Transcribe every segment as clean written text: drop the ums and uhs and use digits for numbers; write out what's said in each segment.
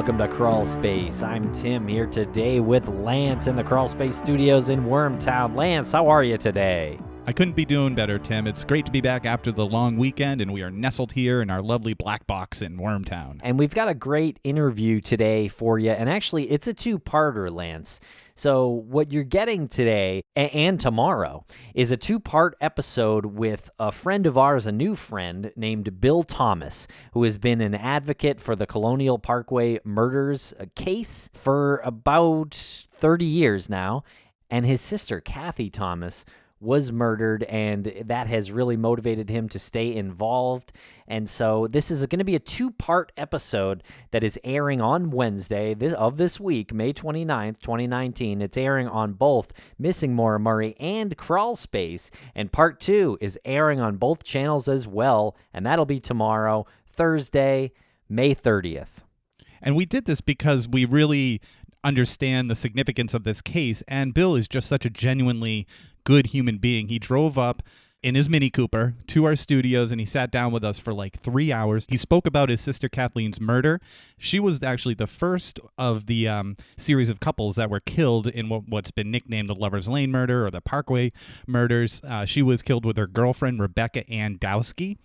welcome to Crawlspace. I'm Tim here today with Lance in the Crawlspace studios in Wormtown. Lance, how are you today? I couldn't be doing better, Tim. It's great to be back after the long weekend, and we are nestled here in our lovely black box in Wormtown. And we've got a great interview today for you, and actually it's a two-parter, Lance. So what you're getting today and tomorrow is a two-part episode with a friend of ours, a new friend named Bill Thomas, who has been an advocate for the Colonial Parkway murders case for about 30 years now. And his sister, Kathy Thomas, was murdered, and that has really motivated him to stay involved. And so this is going to be a two-part episode that is airing on Wednesday of this week, May 29th, 2019. It's airing on both Missing Maura Murray and Crawlspace, and part two is airing on both channels as well, and that'll be tomorrow, Thursday, May 30th. And we did this because we really understand the significance of this case, and Bill is just such a genuinely good human being. He drove up in his Mini Cooper to our studios, and he sat down with us for like 3 hours. He spoke about his sister Kathleen's murder. She was actually the first of the series of couples that were killed in what's been nicknamed the Lover's Lane murder or the Parkway murders. She was killed with her girlfriend, Rebecca Ann Dowski,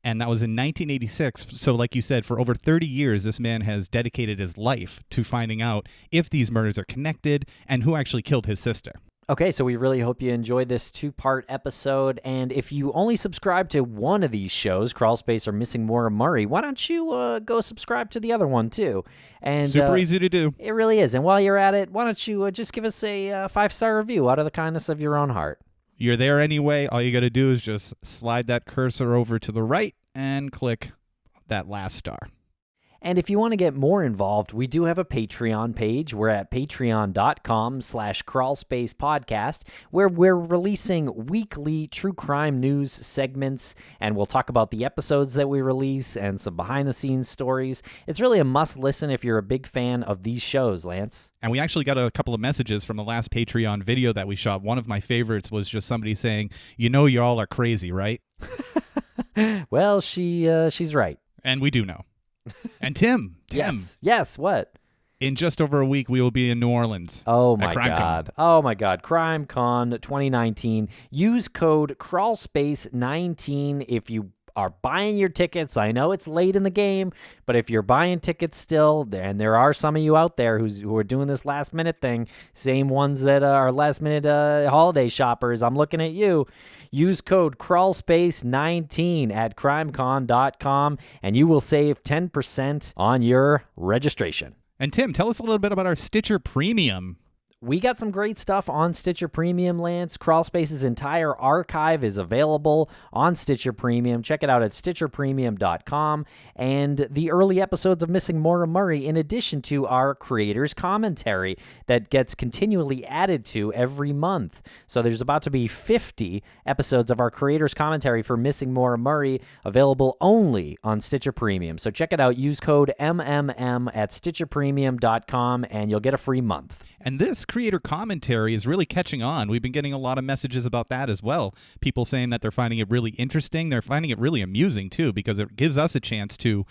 and that was in 1986. So like you said, for over 30 years, this man has dedicated his life to finding out if these murders are connected and who actually killed his sister. Okay, so we really hope you enjoyed this two-part episode, and if you only subscribe to one of these shows, Crawlspace or Missing Maura Murray, why don't you go subscribe to the other one too? And super easy to do. It really is, and while you're at it, why don't you just give us a 5-star review out of the kindness of your own heart? You're there anyway. All you got to do is just slide that cursor over to the right and click that last star. And if you want to get more involved, we do have a Patreon page. We're at patreon.com/crawlspacepodcast, where we're releasing weekly true crime news segments, and we'll talk about the episodes that we release and some behind-the-scenes stories. It's really a must-listen if you're a big fan of these shows, Lance. And we actually got a couple of messages from the last Patreon video that we shot. One of my favorites was just somebody saying, "You know you all are crazy, right?" Well, she's right. And we do know. And Tim. Yes, what? In just over a week, we will be in New Orleans. Oh, my God. Oh, my God. CrimeCon 2019. Use code CrawlSpace19 if you are buying your tickets. I know it's late in the game, but if you're buying tickets still, and there are some of you out there who are doing this last-minute thing, same ones that are last-minute holiday shoppers, I'm looking at you. Use code CrawlSpace19 at crimecon.com, and you will save 10% on your registration. And Tim, tell us a little bit about our Stitcher Premium. We got some great stuff on Stitcher Premium, Lance. Crawlspace's entire archive is available on Stitcher Premium. Check it out at StitcherPremium.com. And the early episodes of Missing Maura Murray, in addition to our creator's commentary that gets continually added to every month. So there's about to be 50 episodes of our creator's commentary for Missing Maura Murray available only on Stitcher Premium. So check it out. Use code MMM at StitcherPremium.com, and you'll get a free month. And this creator commentary is really catching on. We've been getting a lot of messages about that as well. People saying that they're finding it really interesting. They're finding it really amusing, too, because it gives us a chance to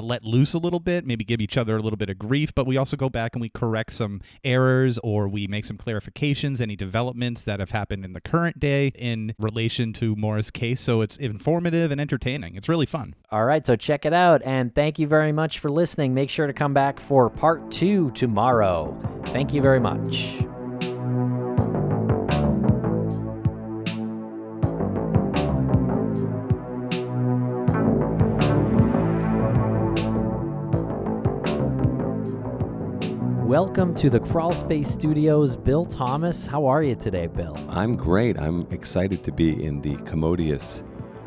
let loose a little bit, maybe give each other a little bit of grief, but we also go back and we correct some errors, or we make some clarifications, any developments that have happened in the current day in relation to Maura's case. So it's informative and entertaining. It's really fun. All right, so check it out, and thank you very much for listening. Make sure to come back for part 2 tomorrow. Thank you very much. Welcome to the Crawlspace Studios, Bill Thomas. How are you today, Bill? I'm great. I'm excited to be in the commodious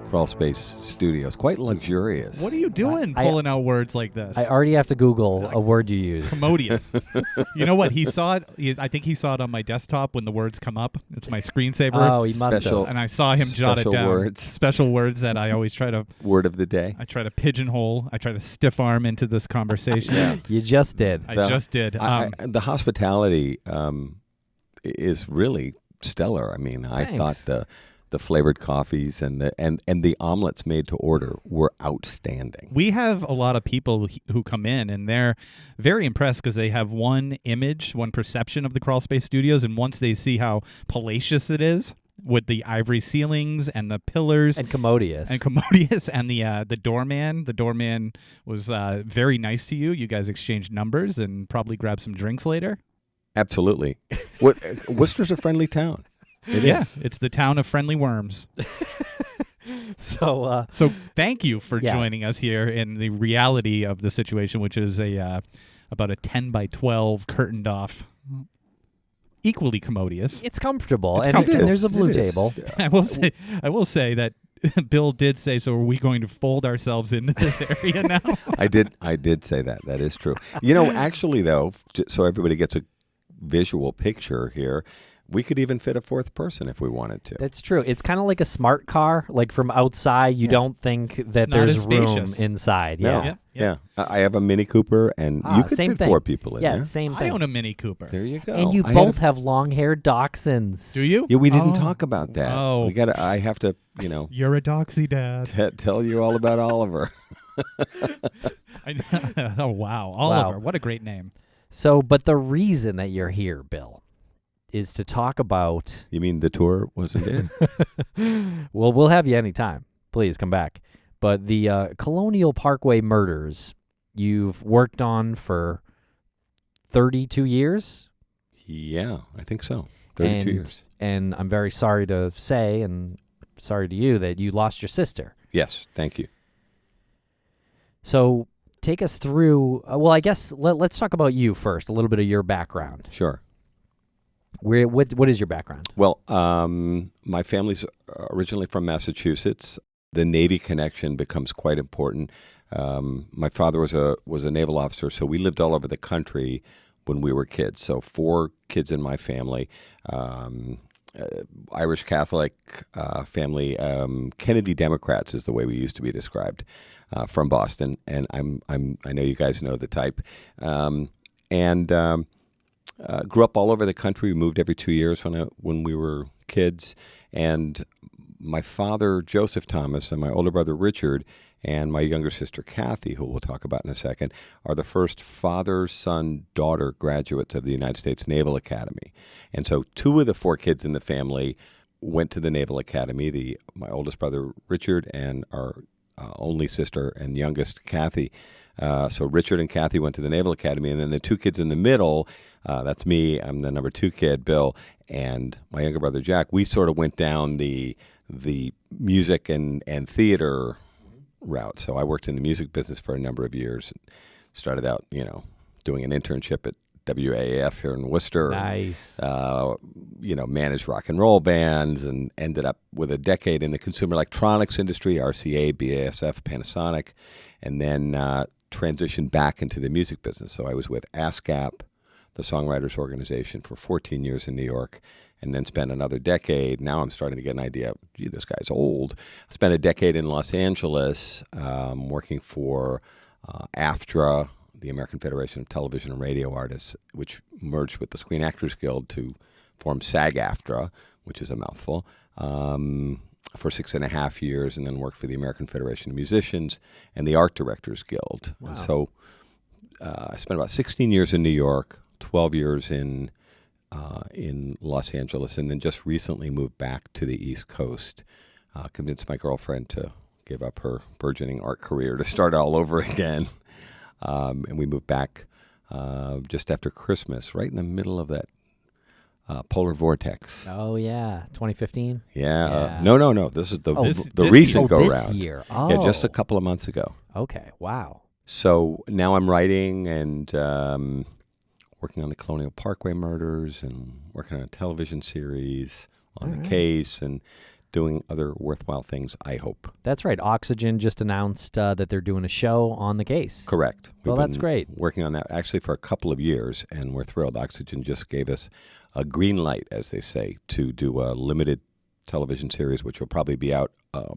Crawlspace Studios. Quite luxurious. What are you doing pulling out words like this? I already have to Google a word you use. Commodious. You know what? He saw it. I think he saw it on my desktop when the words come up. It's my screensaver. Oh, he must have. And I saw him jot it down. Special words that I always try to... Word of the day. I try to pigeonhole. I try to stiff arm into this conversation. Yeah. You just did. I just did. The hospitality is really stellar. I mean, I thought the flavored coffees and the omelets made to order were outstanding. We have a lot of people who come in, and they're very impressed because they have one image, one perception of the Crawlspace Studios, and once they see how palatious it is with the ivory ceilings and the pillars. And commodious. And the doorman. The doorman was very nice to you. You guys exchanged numbers and probably grabbed some drinks later. Absolutely. Worcester's a friendly town. It is. It's the town of friendly worms. So thank you for joining us here in the reality of the situation, which is about a 10 by 12 curtained off, equally commodious. it's comfortable. It's And comfortable. there's a blue It is. table. I will say that Bill did say, so are we going to fold ourselves into this area now? I did say that. That is true. Actually, though, so everybody gets a visual picture here, we could even fit a fourth person if we wanted to. That's true. It's kind of like a smart car. Like from outside, you don't think that It's not there's as room spacious. inside. No. Yeah. Yeah. I have a Mini Cooper, and you could same fit thing. 4 people in Yeah, there. same I thing. own a Mini Cooper. There you go. And you I both have long-haired dachshunds. Do you? Yeah, we didn't Oh. talk about that. Oh. I have to, You're a doxy dad. tell you all about Oliver. Oh, wow. Oliver. What a great name. So, but the reason that you're here, Bill, is to talk about... You mean the tour wasn't in? Well, we'll have you anytime. Please come back. But the Colonial Parkway murders you've worked on for 32 years? Yeah, I think so. 32 years. And I'm very sorry to say, and sorry to you, that you lost your sister. Yes, thank you. So take us through, well, I guess let's talk about you first, a little bit of your background. Sure. What is your background? Well, my family's originally from Massachusetts. The Navy connection becomes quite important. My father was a naval officer, so we lived all over the country when we were kids. So 4 kids in my family, Irish Catholic family, Kennedy Democrats is the way we used to be described, from Boston. And I know you guys know the type. Grew up all over the country. We moved every 2 years when we were kids. And my father, Joseph Thomas, and my older brother, Richard, and my younger sister, Kathy, who we'll talk about in a second, are the first father, son, daughter graduates of the United States Naval Academy. And so 2 of the 4 kids in the family went to the Naval Academy, my oldest brother, Richard, and our only sister and youngest, Kathy. So Richard and Kathy went to the Naval Academy, and then the 2 kids in the middle, that's me, I'm the number 2 kid, Bill, and my younger brother, Jack. We sort of went down the music and theater route. So I worked in the music business for a number of years. Started out, doing an internship at WAAF here in Worcester. Nice. Managed rock and roll bands, and ended up with a decade in the consumer electronics industry, RCA, BASF, Panasonic, and then transitioned back into the music business. So I was with ASCAP, the songwriters organization, for 14 years in New York, and then spent another decade. Now I'm starting to get an idea, gee, this guy's old. Spent a decade in Los Angeles working for AFTRA, the American Federation of Television and Radio Artists, which merged with the Screen Actors Guild to form SAG-AFTRA, which is a mouthful, for 6.5 years, and then worked for the American Federation of Musicians and the Art Directors Guild. Wow. So I spent about 16 years in New York, 12 years in Los Angeles, and then just recently moved back to the East Coast. Convinced my girlfriend to give up her burgeoning art career to start all over again. And we moved back just after Christmas, right in the middle of that polar vortex. Oh, yeah. 2015? Yeah. No. This is the this recent year. go-round. This year. Oh. Yeah, just a couple of months ago. Okay. Wow. So now I'm writing and working on the Colonial Parkway murders, and working on a television series on the case, and doing other worthwhile things, I hope. That's right. Oxygen just announced that they're doing a show on the case. Correct. Well, We've that's been great. Working on that actually for a couple of years, and we're thrilled. Oxygen just gave us a green light, as they say, to do a limited television series, which will probably be out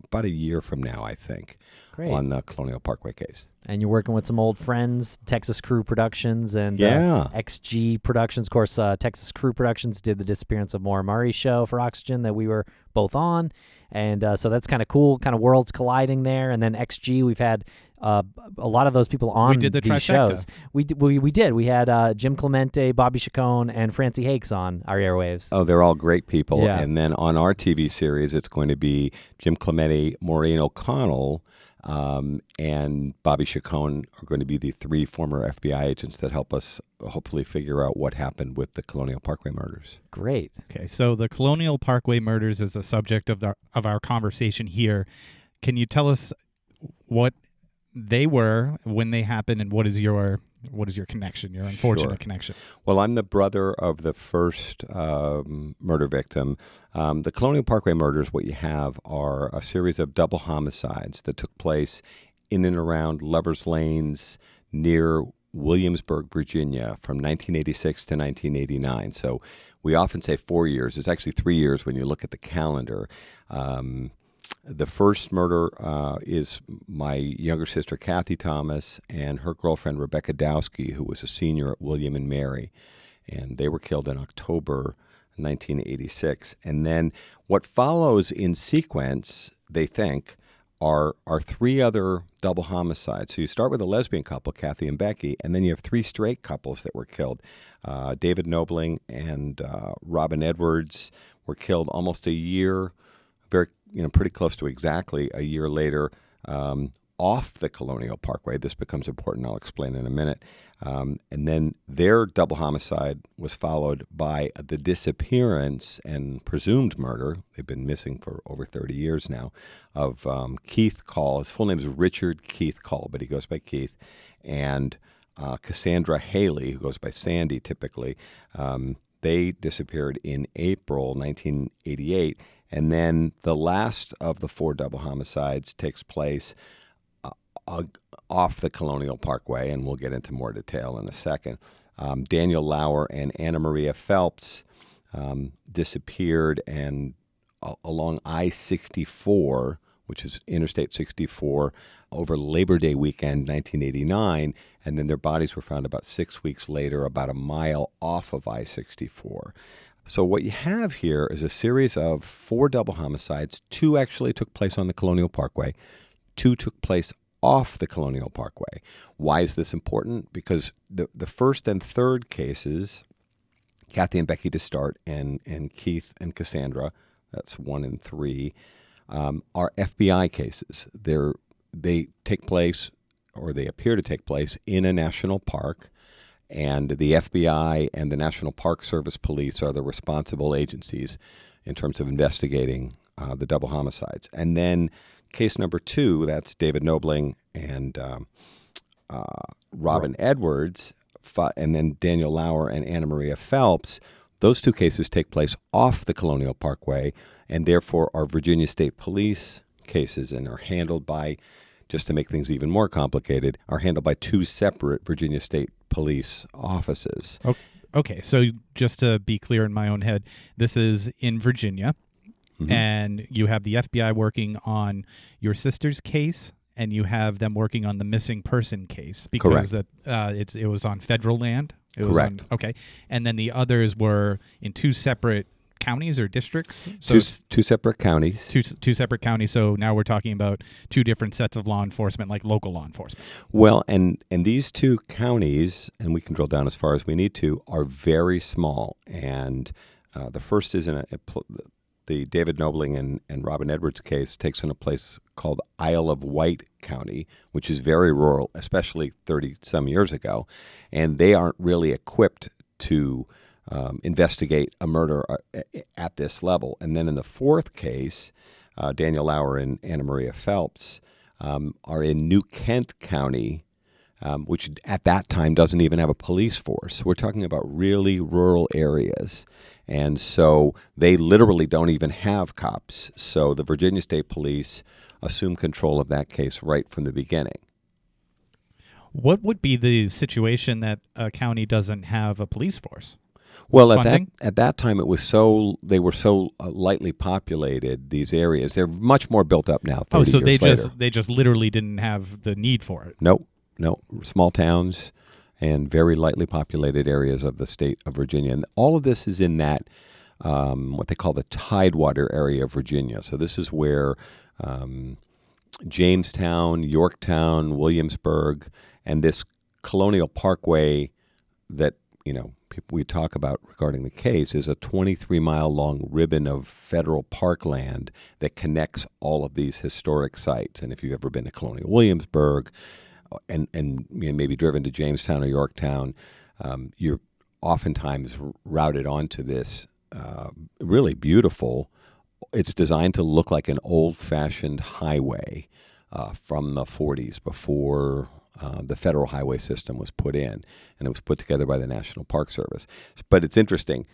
about a year from now, I think, Great. on the Colonial Parkway case. And you're working with some old friends, Texas Crew Productions and Yeah. XG Productions. Of course, Texas Crew Productions did the Disappearance of Maura Murray show for Oxygen that we were both on. And so that's kind of cool, kind of worlds colliding there. And then XG, we've had a lot of those people on We did the these trifecta. shows. We did. We had Jim Clemente, Bobby Chacon, and Francie Hakes on our airwaves. Oh, they're all great people. Yeah. And then on our TV series, it's going to be Jim Clemente, Maureen O'Connell, and Bobby Chacon are going to be the 3 former FBI agents that help us hopefully figure out what happened with the Colonial Parkway murders. Great. Okay, so the Colonial Parkway murders is the subject of our conversation here. Can you tell us what they were, when they happened, and what is your connection, your unfortunate Sure. connection? Well, I'm the brother of the first murder victim. The Colonial Parkway murders, what you have are a series of double homicides that took place in and around Lovers Lanes near Williamsburg, Virginia, from 1986 to 1989. So we often say 4 years. It's actually 3 years when you look at the calendar. The first murder is my younger sister, Kathy Thomas, and her girlfriend, Rebecca Dowski, who was a senior at William and Mary. And they were killed in October 1986. And then what follows in sequence, they think, are 3 other double homicides. So you start with a lesbian couple, Kathy and Becky, and then you have 3 straight couples that were killed. David Nobling and Robin Edwards were killed almost a year, pretty close to exactly a year later, off the Colonial Parkway. This becomes important. I'll explain in a minute. And then their double homicide was followed by the disappearance and presumed murder, they've been missing for over 30 years now, of Keith Call. His full name is Richard Keith Call, but he goes by Keith. And Cassandra Haley, who goes by Sandy typically. They disappeared in April 1988. And then the last of the 4 double homicides takes place off the Colonial Parkway, and we'll get into more detail in a second. Daniel Lauer and Anna Maria Phelps disappeared and along I-64, which is Interstate 64, over Labor Day weekend 1989, and then their bodies were found about 6 weeks later, about a mile off of I-64. So what you have here is a series of 4 double homicides. 2 actually took place on the Colonial Parkway. 2 took place off the Colonial Parkway. Why is this important? Because the first and third cases, Kathy and Becky to start, and Keith and Cassandra, that's 1 and 3, are FBI cases. They take place, or they appear to take place, in a national park. And the FBI and the National Park Service Police are the responsible agencies in terms of investigating the double homicides. And then case number 2, that's David Nobling and Robin Edwards, and then Daniel Lauer and Anna Maria Phelps. Those 2 cases take place off the Colonial Parkway and therefore are Virginia State Police cases and are handled by, just to make things even more complicated, are handled by 2 separate Virginia State Police offices. Okay, so just to be clear in my own head, this is in Virginia, and you have the FBI working on your sister's case, and you have them working on the missing person case because it was on federal land. Correct. Okay, and then the others were in 2 separate counties or districts? So two separate counties. Two separate counties. So now we're talking about 2 different sets of law enforcement, like local law enforcement. Well, and these 2 counties, and we can drill down as far as we need to, are very small. And the first is the David Nobling and Robin Edwards case takes in a place called Isle of Wight County, which is very rural, especially 30-some years ago. And they aren't really equipped to investigate a murder at this level. And then in the 4th case, Daniel Lauer and Anna Maria Phelps are in New Kent County, which at that time doesn't even have a police force. We're talking about really rural areas. And so they literally don't even have cops. So the Virginia State Police assume control of that case right from the beginning. What would be the situation that a county doesn't have a police force? Well, funding? at that time, they were so lightly populated, these areas. They're much more built up now, 30 so years later. they just literally didn't have the need for it. No, small towns and very lightly populated areas of the state of Virginia. And all of this is in that, what they call the Tidewater area of Virginia. So this is where Jamestown, Yorktown, Williamsburg, and this Colonial Parkway that, we talk about regarding the case is a 23-mile-long ribbon of federal parkland that connects all of these historic sites. And if you've ever been to Colonial Williamsburg and maybe driven to Jamestown or Yorktown, you're oftentimes routed onto this really beautiful. It's designed to look like an old-fashioned highway from the 40s before the federal highway system was put in, and it was put together by the National Park Service. But it's interesting.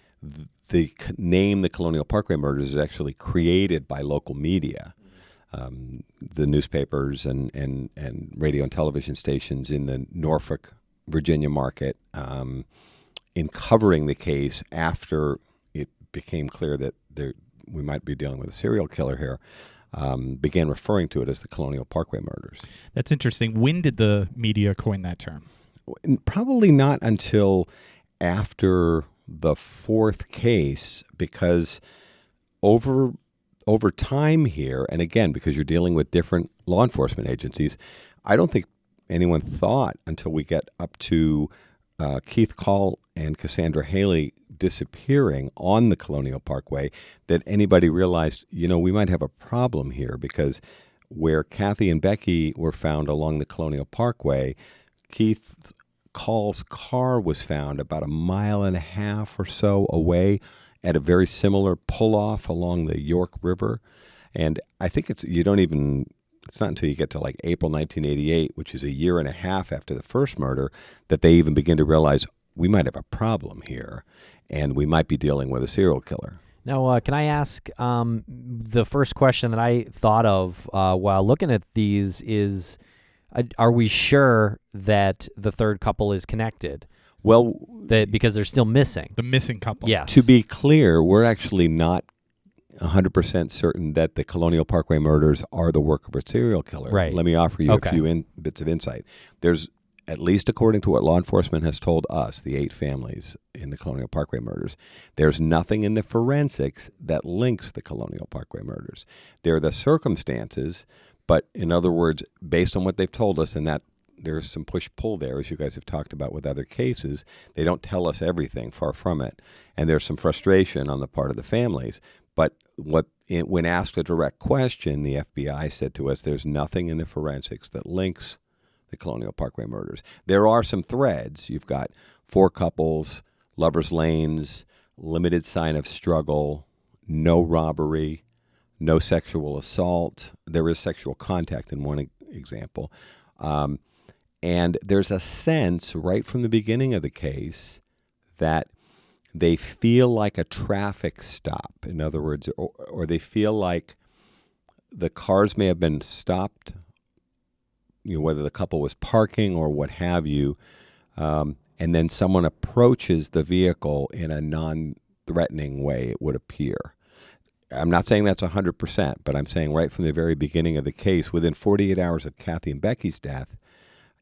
The name, the Colonial Parkway Murders, is actually created by local media. The newspapers and radio and television stations in the Norfolk, Virginia market, in covering the case after it became clear that we might be dealing with a serial killer here, began referring to it as the Colonial Parkway Murders. That's interesting. When did the media coin that term? Probably not until after the fourth case, because over time here, and again, because you're dealing with different law enforcement agencies, I don't think anyone thought until we get up to Keith Call and Cassandra Haley disappearing on the Colonial Parkway that anybody realized, we might have a problem here, because where Kathy and Becky were found along the Colonial Parkway, Keith Call's car was found about a mile and a half or so away at a very similar pull-off along the York River. And I think it's not until you get to like April 1988, which is a year and a half after the first murder, that they even begin to realize we might have a problem here, and we might be dealing with a serial killer. Now, can I ask, the first question that I thought of while looking at these is, are we sure that the third couple is connected? Well, because they're still missing. The missing couple. Yes. To be clear, we're actually not 100% certain that the Colonial Parkway murders are the work of a serial killer. Right. Let me offer you a few bits of insight. There's, at least according to what law enforcement has told us, the 8 families in the Colonial Parkway murders, there's nothing in the forensics that links the Colonial Parkway murders. They're the circumstances, but in other words, based on what they've told us, and that there's some push-pull there, as you guys have talked about with other cases, they don't tell us everything, far from it. And there's some frustration on the part of the families. But when asked a direct question, the FBI said to us, there's nothing in the forensics that links the Colonial Parkway murders. There are some threads. You've got 4 couples, lovers' lanes, limited sign of struggle, no robbery, no sexual assault. There is sexual contact in one example. And there's a sense right from the beginning of the case that they feel like a traffic stop. In other words, or they feel like the cars may have been stopped, whether the couple was parking or what have you, and then someone approaches the vehicle in a non-threatening way, it would appear. I'm not saying that's 100%, but I'm saying right from the very beginning of the case, within 48 hours of Kathy and Becky's death,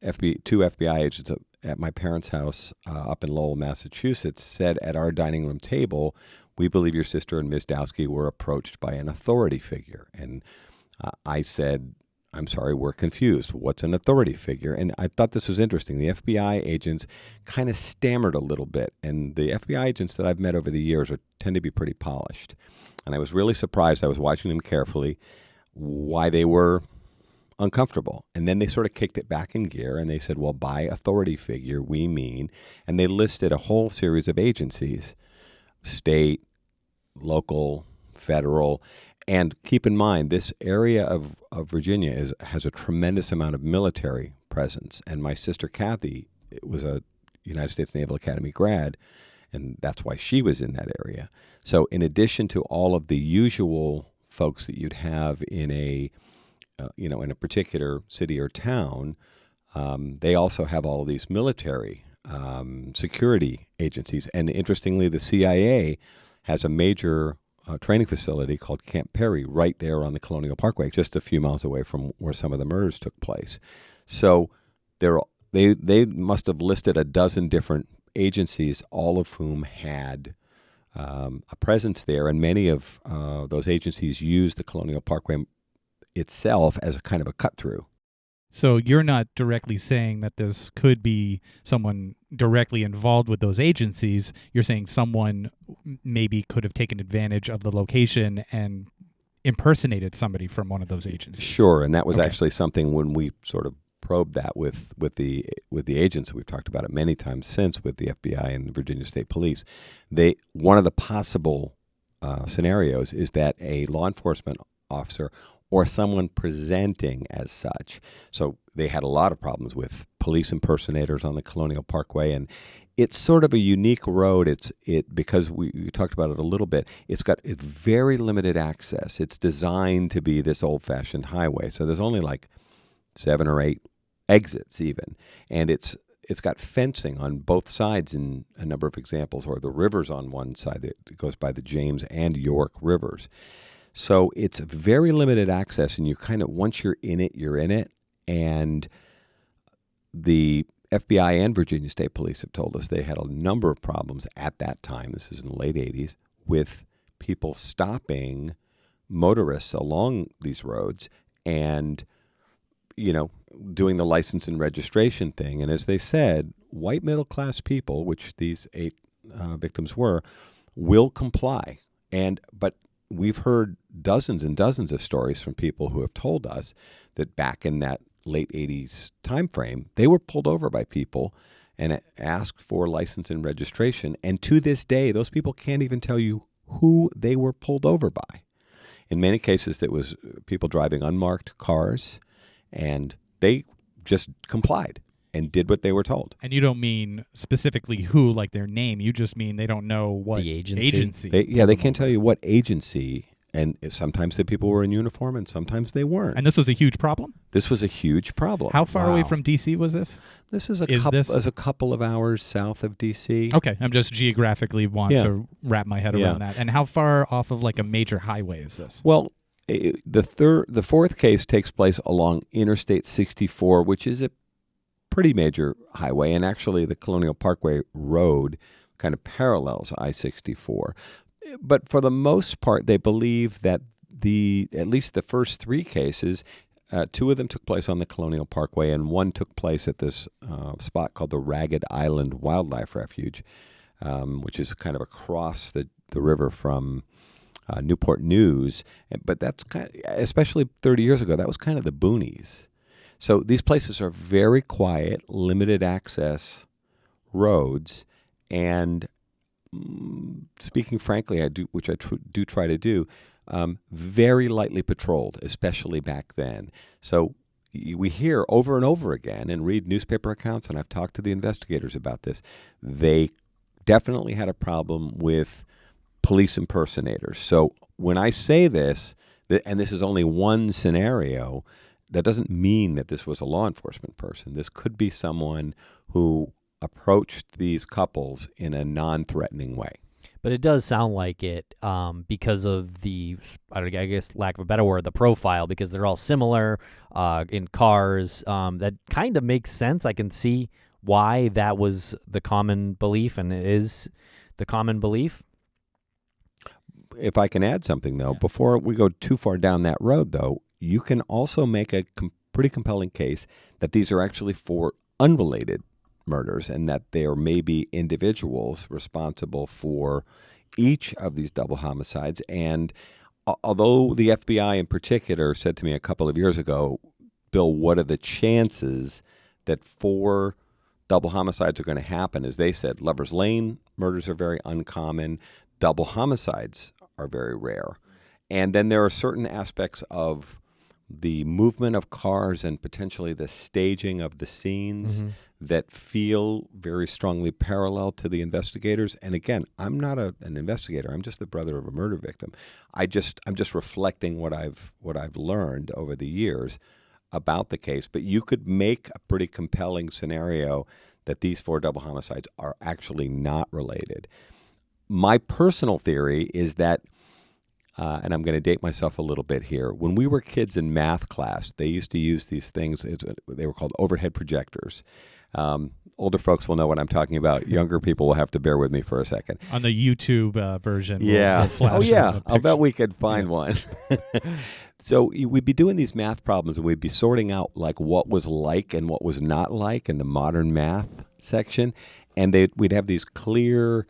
2 FBI agents at my parents' house up in Lowell, Massachusetts, said at our dining room table, "We believe your sister and Ms. Dowski were approached by an authority figure." And I said, "I'm sorry, we're confused. What's an authority figure?" And I thought this was interesting. The FBI agents kind of stammered a little bit. And the FBI agents that I've met over the years tend to be pretty polished. And I was really surprised. I was watching them carefully, why they were uncomfortable. And then they sort of kicked it back in gear and they said, well, by authority figure, we mean, and they listed a whole series of agencies, state, local, federal. And keep in mind, this area of Virginia has a tremendous amount of military presence. And my sister Kathy was a United States Naval Academy grad, and that's why she was in that area. So in addition to all of the usual folks that you'd have in a in a particular city or town, they also have all of these military security agencies. And interestingly, the CIA has a major training facility called Camp Perry right there on the Colonial Parkway, just a few miles away from where some of the murders took place. So they must have listed a dozen different agencies, all of whom had a presence there, and many of those agencies used the Colonial Parkway itself as a kind of a cut-through. So you're not directly saying that this could be someone directly involved with those agencies. You're saying someone maybe could have taken advantage of the location and impersonated somebody from one of those agencies. Sure, and that was actually something when we sort of probed that with the agents. We've talked about it many times since with the FBI and the Virginia State Police. One of the possible scenarios is that a law enforcement officer or someone presenting as such. So they had a lot of problems with police impersonators on the Colonial Parkway, and it's sort of a unique road. Because we talked about it a little bit. It's very limited access. It's designed to be this old-fashioned highway. So there's only like 7 or 8 exits even, and it's got fencing on both sides in a number of examples, or the rivers on one side that goes by the James and York rivers. So it's very limited access, and you kind of, once you're in it, you're in it. And the FBI and Virginia State Police have told us they had a number of problems at that time, this is in the late 80s, with people stopping motorists along these roads and, doing the license and registration thing. And as they said, white middle-class people, which these 8 victims were, will comply. But we've heard dozens and dozens of stories from people who have told us that back in that late 80s time frame, they were pulled over by people and asked for license and registration. And to this day, those people can't even tell you who they were pulled over by. In many cases, it was people driving unmarked cars, and they just complied and did what they were told. And you don't mean specifically who, like their name. You just mean they don't know what the agency. They can't tell you what agency. And sometimes the people were in uniform, and sometimes they weren't. And this was a huge problem? This was a huge problem. How far away from D.C. was this? This is a couple of hours south of D.C. Okay, I'm just geographically to wrap my head around that. And how far off of like a major highway is this? Well, the fourth case takes place along Interstate 64, which is a pretty major highway, and actually the Colonial Parkway Road kind of parallels I-64. But for the most part, they believe that at least the first 3 cases, 2 of them took place on the Colonial Parkway, and 1 took place at this spot called the Ragged Island Wildlife Refuge, which is kind of across the river from Newport News. But that's especially 30 years ago, that was kind of the boonies. So these places are very quiet, limited access roads, and speaking frankly, I do try to do, very lightly patrolled, especially back then. So we hear over and over again and read newspaper accounts, and I've talked to the investigators about this. They definitely had a problem with police impersonators. So when I say this, and this is only one scenario, that doesn't mean that this was a law enforcement person. This could be someone who approached these couples in a non-threatening way. But it does sound like it because of the, I guess, lack of a better word, the profile, because they're all similar in cars. That kind of makes sense. I can see why that was the common belief, and it is the common belief. If I can add something, though, before we go too far down that road, though, you can also make a pretty compelling case that these are actually 4 unrelated murders, and that there may be individuals responsible for each of these double homicides. And although the FBI in particular said to me a couple of years ago, Bill, what are the chances that 4 double homicides are going to happen? As they said, Lover's Lane murders are very uncommon. Double homicides are very rare. And then there are certain aspects of the movement of cars and potentially the staging of the scenes that feel very strongly parallel to the investigators. And again, I'm not an investigator. I'm just the brother of a murder victim. I'm just reflecting what I've learned over the years about the case. But you could make a pretty compelling scenario that these 4 double homicides are actually not related. My personal theory is that, and I'm going to date myself a little bit here, when we were kids in math class, they used to use these things, they were called overhead projectors. Older folks will know what I'm talking about. Younger people will have to bear with me for a second. On the YouTube version. Yeah. We'll flash I'll bet we could find one. So we'd be doing these math problems, and we'd be sorting out like what was like and what was not like in the modern math section. And we'd have these clear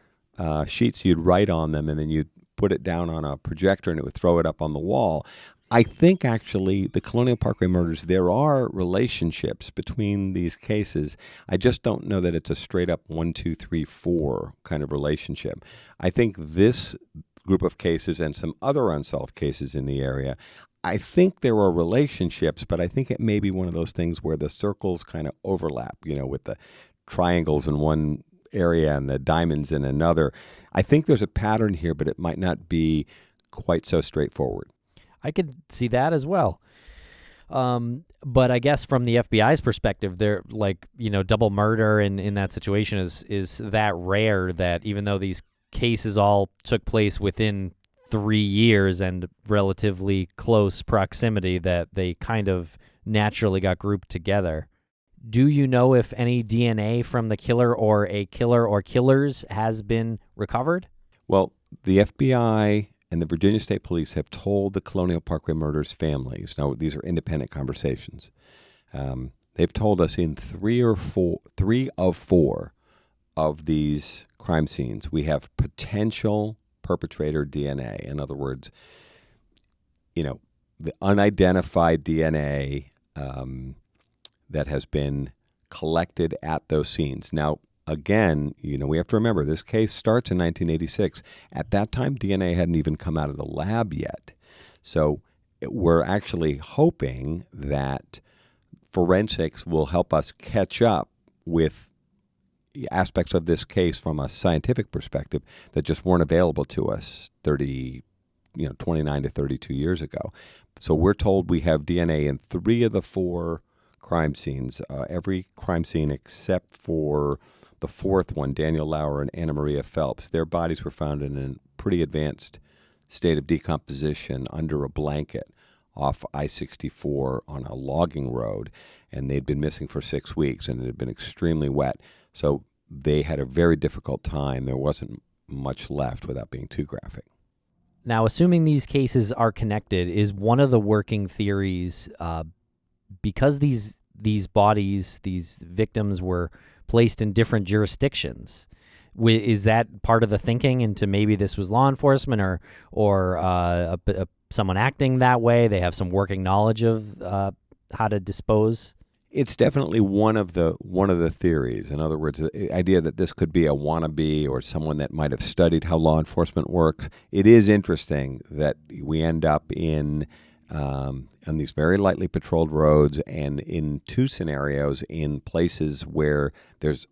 sheets you'd write on them, and then you'd put it down on a projector, and it would throw it up on the wall. I think actually the Colonial Parkway murders, there are relationships between these cases. I just don't know that it's a straight up 1, 2, 3, 4 kind of relationship. I think this group of cases and some other unsolved cases in the area, I think there are relationships, but I think it may be one of those things where the circles kind of overlap, with the triangles in one area and the diamonds in another. I think there's a pattern here, but it might not be quite so straightforward. I could see that as well. But I guess from the FBI's perspective, they're like, double murder in that situation is that rare that even though these cases all took place within 3 years and relatively close proximity, that they kind of naturally got grouped together. Do you know if any DNA from the killer or a killer or killers has been recovered? Well, the FBI and the Virginia State Police have told the Colonial Parkway murders families, now these are independent conversations, they've told us in 3 of 4 of these crime scenes, we have potential perpetrator DNA. In other words, the unidentified DNA that has been collected at those scenes. Now, again, we have to remember this case starts in 1986. At that time, DNA hadn't even come out of the lab yet. So we're actually hoping that forensics will help us catch up with aspects of this case from a scientific perspective that just weren't available to us 29 to 32 years ago. So we're told we have DNA in 3 of the 4 crime scenes, every crime scene except for the 4th one, Daniel Lauer and Anna Maria Phelps. Their bodies were found in a pretty advanced state of decomposition under a blanket off I-64 on a logging road, and they'd been missing for 6 weeks, and it had been extremely wet. So they had a very difficult time. There wasn't much left without being too graphic. Now, assuming these cases are connected, is one of the working theories, because these bodies, these victims were placed in different jurisdictions, is that part of the thinking into maybe this was law enforcement or someone acting that way? They have some working knowledge of how to dispose? It's definitely one of the theories. In other words, the idea that this could be a wannabe or someone that might have studied how law enforcement works. It is interesting that we end up on these very lightly patrolled roads, and in 2 scenarios in places where there's,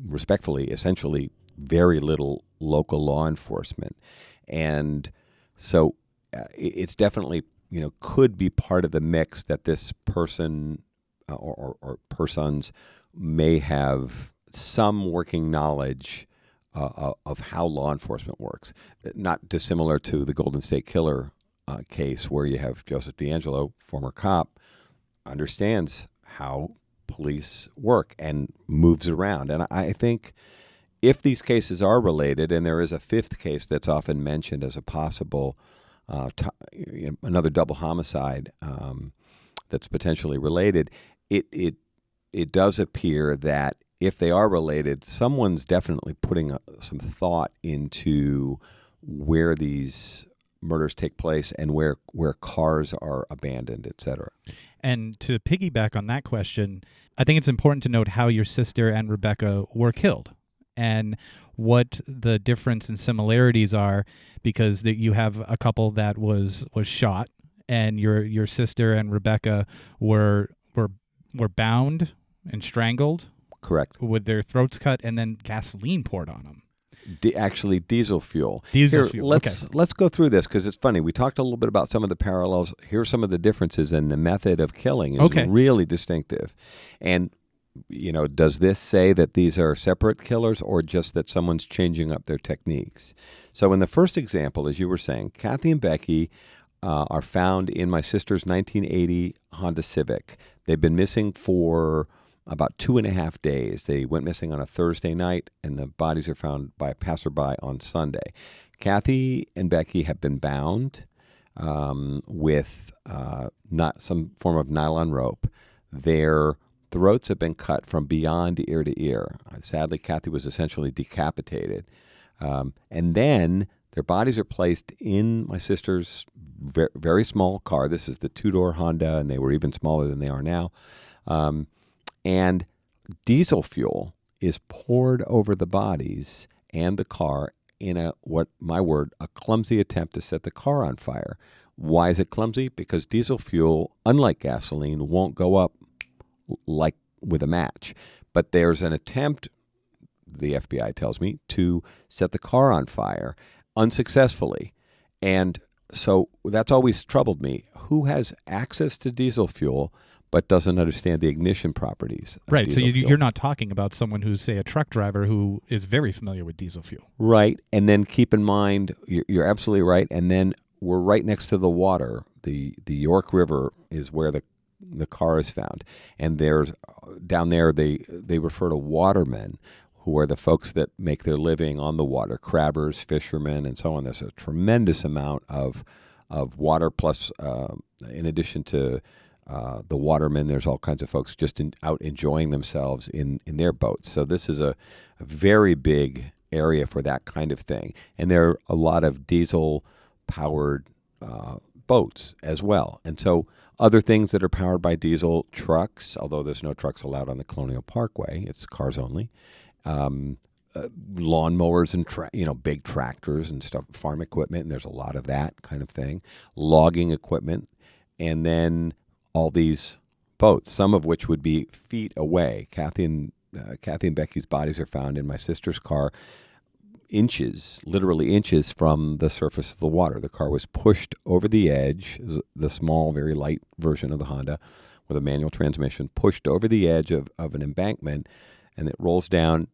respectfully, essentially very little local law enforcement. And so it's definitely, could be part of the mix that this person or persons may have some working knowledge of how law enforcement works. Not dissimilar to the Golden State Killer case, where you have Joseph D'Angelo, former cop, understands how police work and moves around. And I think if these cases are related, and there is a 5th case that's often mentioned as a possible another double homicide that's potentially related, it does appear that if they are related, someone's definitely putting some thought into where these murders take place and where cars are abandoned, etc. And to piggyback on that question, I think it's important to note how your sister and Rebecca were killed and what the difference and similarities are, because you have a couple that was shot, and your sister and Rebecca were bound and strangled. Correct. With their throats cut and then gasoline poured on them. Actually, diesel fuel. Diesel fuel. Let's go through this, because it's funny. We talked a little bit about some of the parallels. Here are some of the differences, and the method of killing is really distinctive. And does this say that these are separate killers or just that someone's changing up their techniques? So in the first example, as you were saying, Kathy and Becky are found in my sister's 1980 Honda Civic. They've been missing for about 2.5 days. They went missing on a Thursday night, and the bodies are found by a passerby on Sunday. Kathy and Becky have been bound with not some form of nylon rope. Their throats have been cut from beyond ear to ear. Sadly, Kathy was essentially decapitated. And then their bodies are placed in my sister's very small car. This is the two-door Honda, and they were even smaller than they are now. And diesel fuel is poured over the bodies and the car in a clumsy attempt to set the car on fire. Why is it clumsy? Because diesel fuel, unlike gasoline, won't go up like with a match. But there's an attempt, the FBI tells me, to set the car on fire unsuccessfully. And so that's always troubled me. Who has access to diesel fuel but doesn't understand the ignition properties of Right, so diesel fuel? you're not talking about someone who's, say, a truck driver who is very familiar with diesel fuel. Right, and then keep in mind, you're absolutely right, and then we're right next to the water. The York River is where the car is found, and there's down there they refer to watermen, who are the folks that make their living on the water, crabbers, fishermen, and so on. There's a tremendous amount of water, plus in addition to the watermen, there's all kinds of folks just out enjoying themselves in their boats. So this is a very big area for that kind of thing. And there are a lot of diesel-powered boats as well. And so other things that are powered by diesel, trucks, although there's no trucks allowed on the Colonial Parkway, it's cars only, lawnmowers and big tractors and stuff, farm equipment, and there's a lot of that kind of thing, logging equipment, and then all these boats, some of which would be feet away. Kathy and Becky's bodies are found in my sister's car, literally inches from the surface of the water. The car was pushed over the edge, the small, very light version of the Honda with a manual transmission, pushed over the edge of an embankment, and it rolls down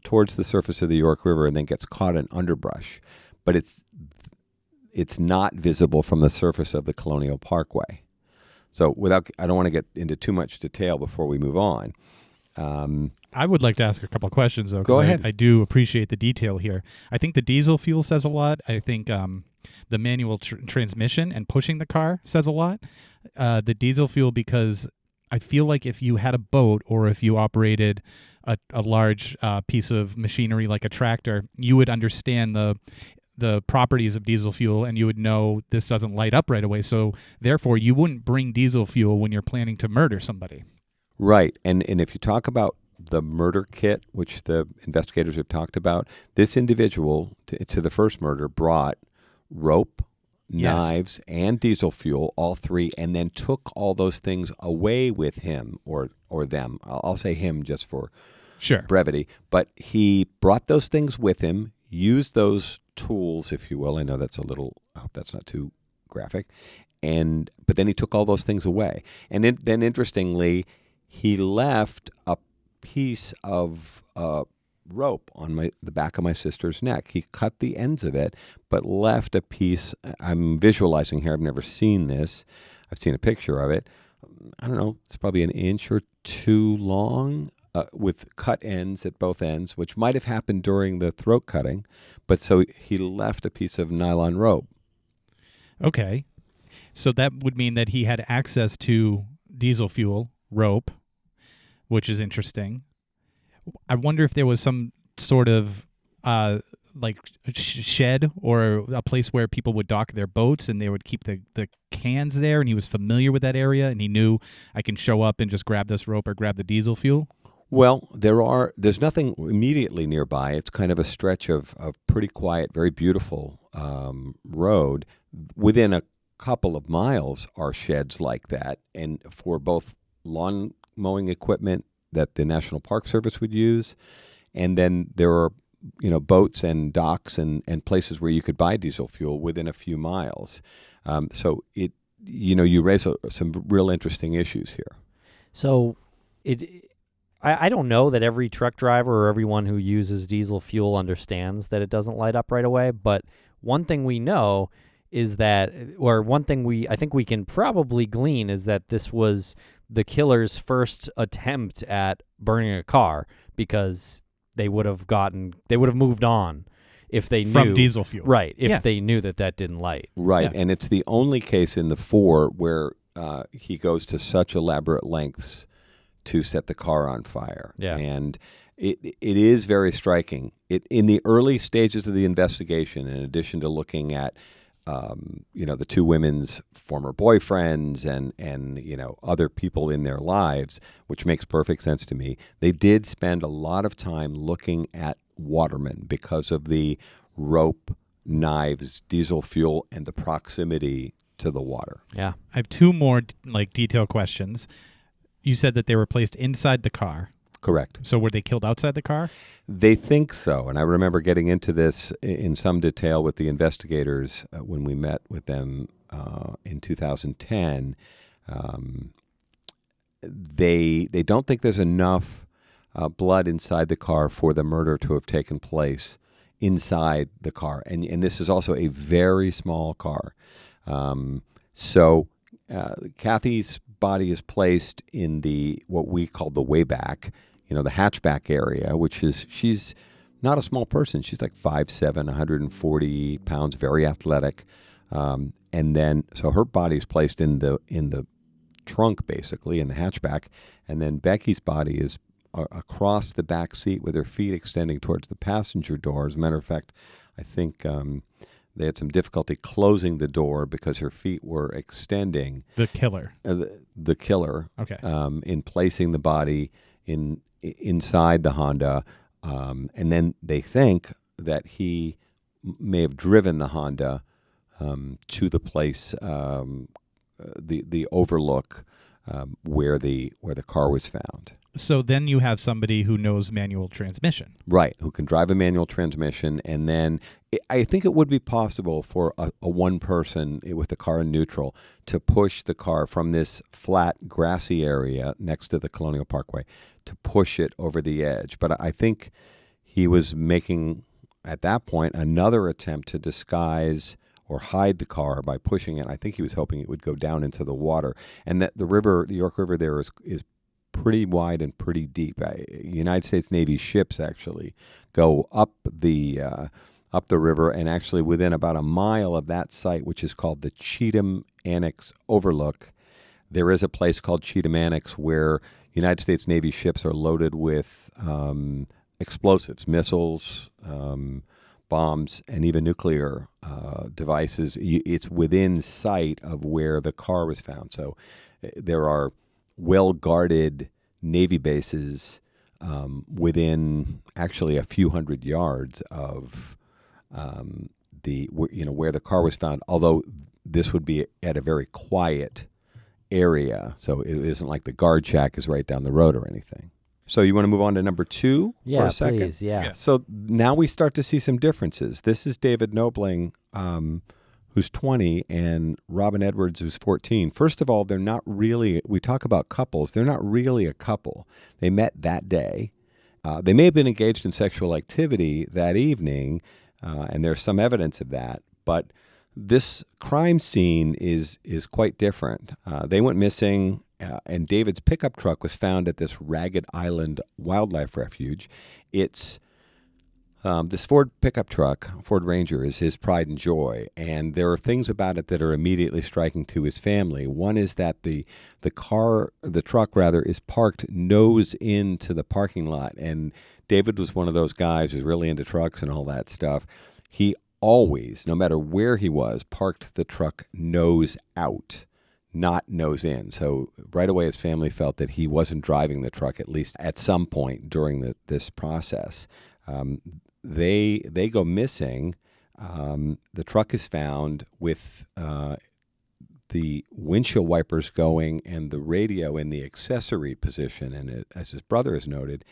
towards the surface of the York River and then gets caught in underbrush. But it's not visible from the surface of the Colonial Parkway. So I don't want to get into too much detail before we move on. I would like to ask a couple of questions, though. Go ahead. I do appreciate the detail here. I think the diesel fuel says a lot. I think the manual transmission and pushing the car says a lot. The diesel fuel, because I feel like if you had a boat or if you operated a large piece of machinery like a tractor, you would understand the properties of diesel fuel, and you would know this doesn't light up right away. So therefore, you wouldn't bring diesel fuel when you're planning to murder somebody. Right. And if you talk about the murder kit, which the investigators have talked about, this individual to the first murder brought rope, knives, and diesel fuel, all three, and then took all those things away with him or them. I'll say him just for brevity. But he brought those things with him, used those tools, if you will. I know that's I hope that's not too graphic. But then he took all those things away. And then interestingly, he left a piece of rope on the back of my sister's neck. He cut the ends of it, but left a piece. I'm visualizing here. I've never seen this. I've seen a picture of it. I don't know. It's probably an inch or two long, with cut ends at both ends, which might have happened during the throat cutting. But so he left a piece of nylon rope. Okay. So that would mean that he had access to diesel fuel, rope, which is interesting. I wonder if there was some sort of shed or a place where people would dock their boats and they would keep the cans there, and he was familiar with that area and he knew, I can show up and just grab this rope or grab the diesel fuel. Well, there's nothing immediately nearby. It's kind of a stretch of pretty quiet, very beautiful road. Within a couple of miles are sheds like that, and for both lawn mowing equipment that the National Park Service would use, and then there are boats and docks and places where you could buy diesel fuel within a few miles. So you raise some real interesting issues here. So I don't know that every truck driver or everyone who uses diesel fuel understands that it doesn't light up right away, but one thing we know is that, or one thing I think we can probably glean is that this was the killer's first attempt at burning a car, because they would have moved on if they knew from diesel fuel. Right, if they knew that didn't light. Right, Yeah. and it's the only case in the 4 where he goes to such elaborate lengths to set the car on fire. Yeah. And it is very striking. In the early stages of the investigation, in addition to looking at the 2 women's former boyfriends and other people in their lives, which makes perfect sense to me, they did spend a lot of time looking at watermen because of the rope, knives, diesel fuel, and the proximity to the water. Yeah. I have 2 more detailed questions. You said that they were placed inside the car. Correct. So were they killed outside the car? They think so. And I remember getting into this in some detail with the investigators when we met with them in 2010. They don't think there's enough blood inside the car for the murder to have taken place inside the car. And this is also a very small car. So Kathy's body is placed in what we call the way back, the hatchback area, which is, she's not a small person. She's like 5'7", 140 pounds, very athletic. And then, so her body is placed in the trunk, basically, in the hatchback. And then Becky's body is across the back seat with her feet extending towards the passenger door. As a matter of fact, I think they had some difficulty closing the door because her feet were extending. The killer. The killer. Okay. In placing the body inside the Honda. And then they think that he may have driven the Honda to the place, the overlook where the car was found. So then you have somebody who knows manual transmission. Right, who can drive a manual transmission. And then I think it would be possible for a one person with the car in neutral to push the car from this flat, grassy area next to the Colonial Parkway to push it over the edge. But I think he was making, at that point, another attempt to disguise or hide the car by pushing it. I think he was hoping it would go down into the water. And that the York River there is pretty wide and pretty deep. United States Navy ships actually go up the river, and actually within about a mile of that site, which is called the Cheatham Annex Overlook, there is a place called Cheatham Annex where United States Navy ships are loaded with explosives, missiles, bombs, and even nuclear devices. It's within sight of where the car was found. So there are well-guarded Navy bases within actually a few hundred yards of where the car was found. Although this would be at a very quiet area, so it isn't like the guard shack is right down the road or anything. So you want to move on to number 2 for a second? Please, yeah. Yes. So now we start to see some differences. This is David Nobling, who's 20, and Robin Edwards, who's 14. First of all, they're not really, we talk about couples, they're not really a couple. They met that day. They may have been engaged in sexual activity that evening, and there's some evidence of that, but this crime scene is quite different. They went missing, and David's pickup truck was found at this Ragged Island Wildlife Refuge. It's this Ford pickup truck, Ford Ranger, is his pride and joy, and there are things about it that are immediately striking to his family. One is that the truck is parked nose into the parking lot, and David was one of those guys who's really into trucks and all that stuff. He always, no matter where he was, parked the truck nose out, not nose in. So right away his family felt that he wasn't driving the truck, at least at some point during this process. They go missing. The truck is found with the windshield wipers going and the radio in the accessory position. And as his brother has noted,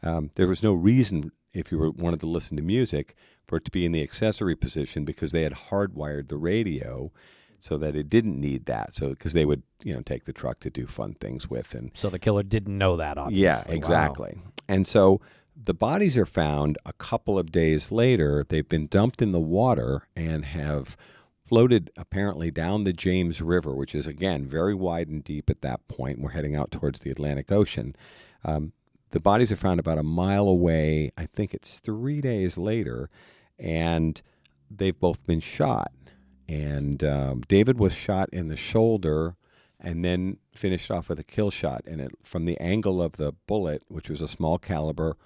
there was no reason, if you wanted to listen to music, for it to be in the accessory position, because they had hardwired the radio so that it didn't need that. So because they would, take the truck to do fun things with. And So the killer didn't know that, obviously. yeah, Wow. exactly. And so the bodies are found a couple of days later. They've been dumped in the water and have floated apparently down the James River, which is, again, very wide and deep at that point. We're heading out towards the Atlantic Ocean. The bodies are found about a mile away. I think it's 3 days later, and they've both been shot. And David was shot in the shoulder and then finished off with a kill shot. And from the angle of the bullet, which was a small caliber,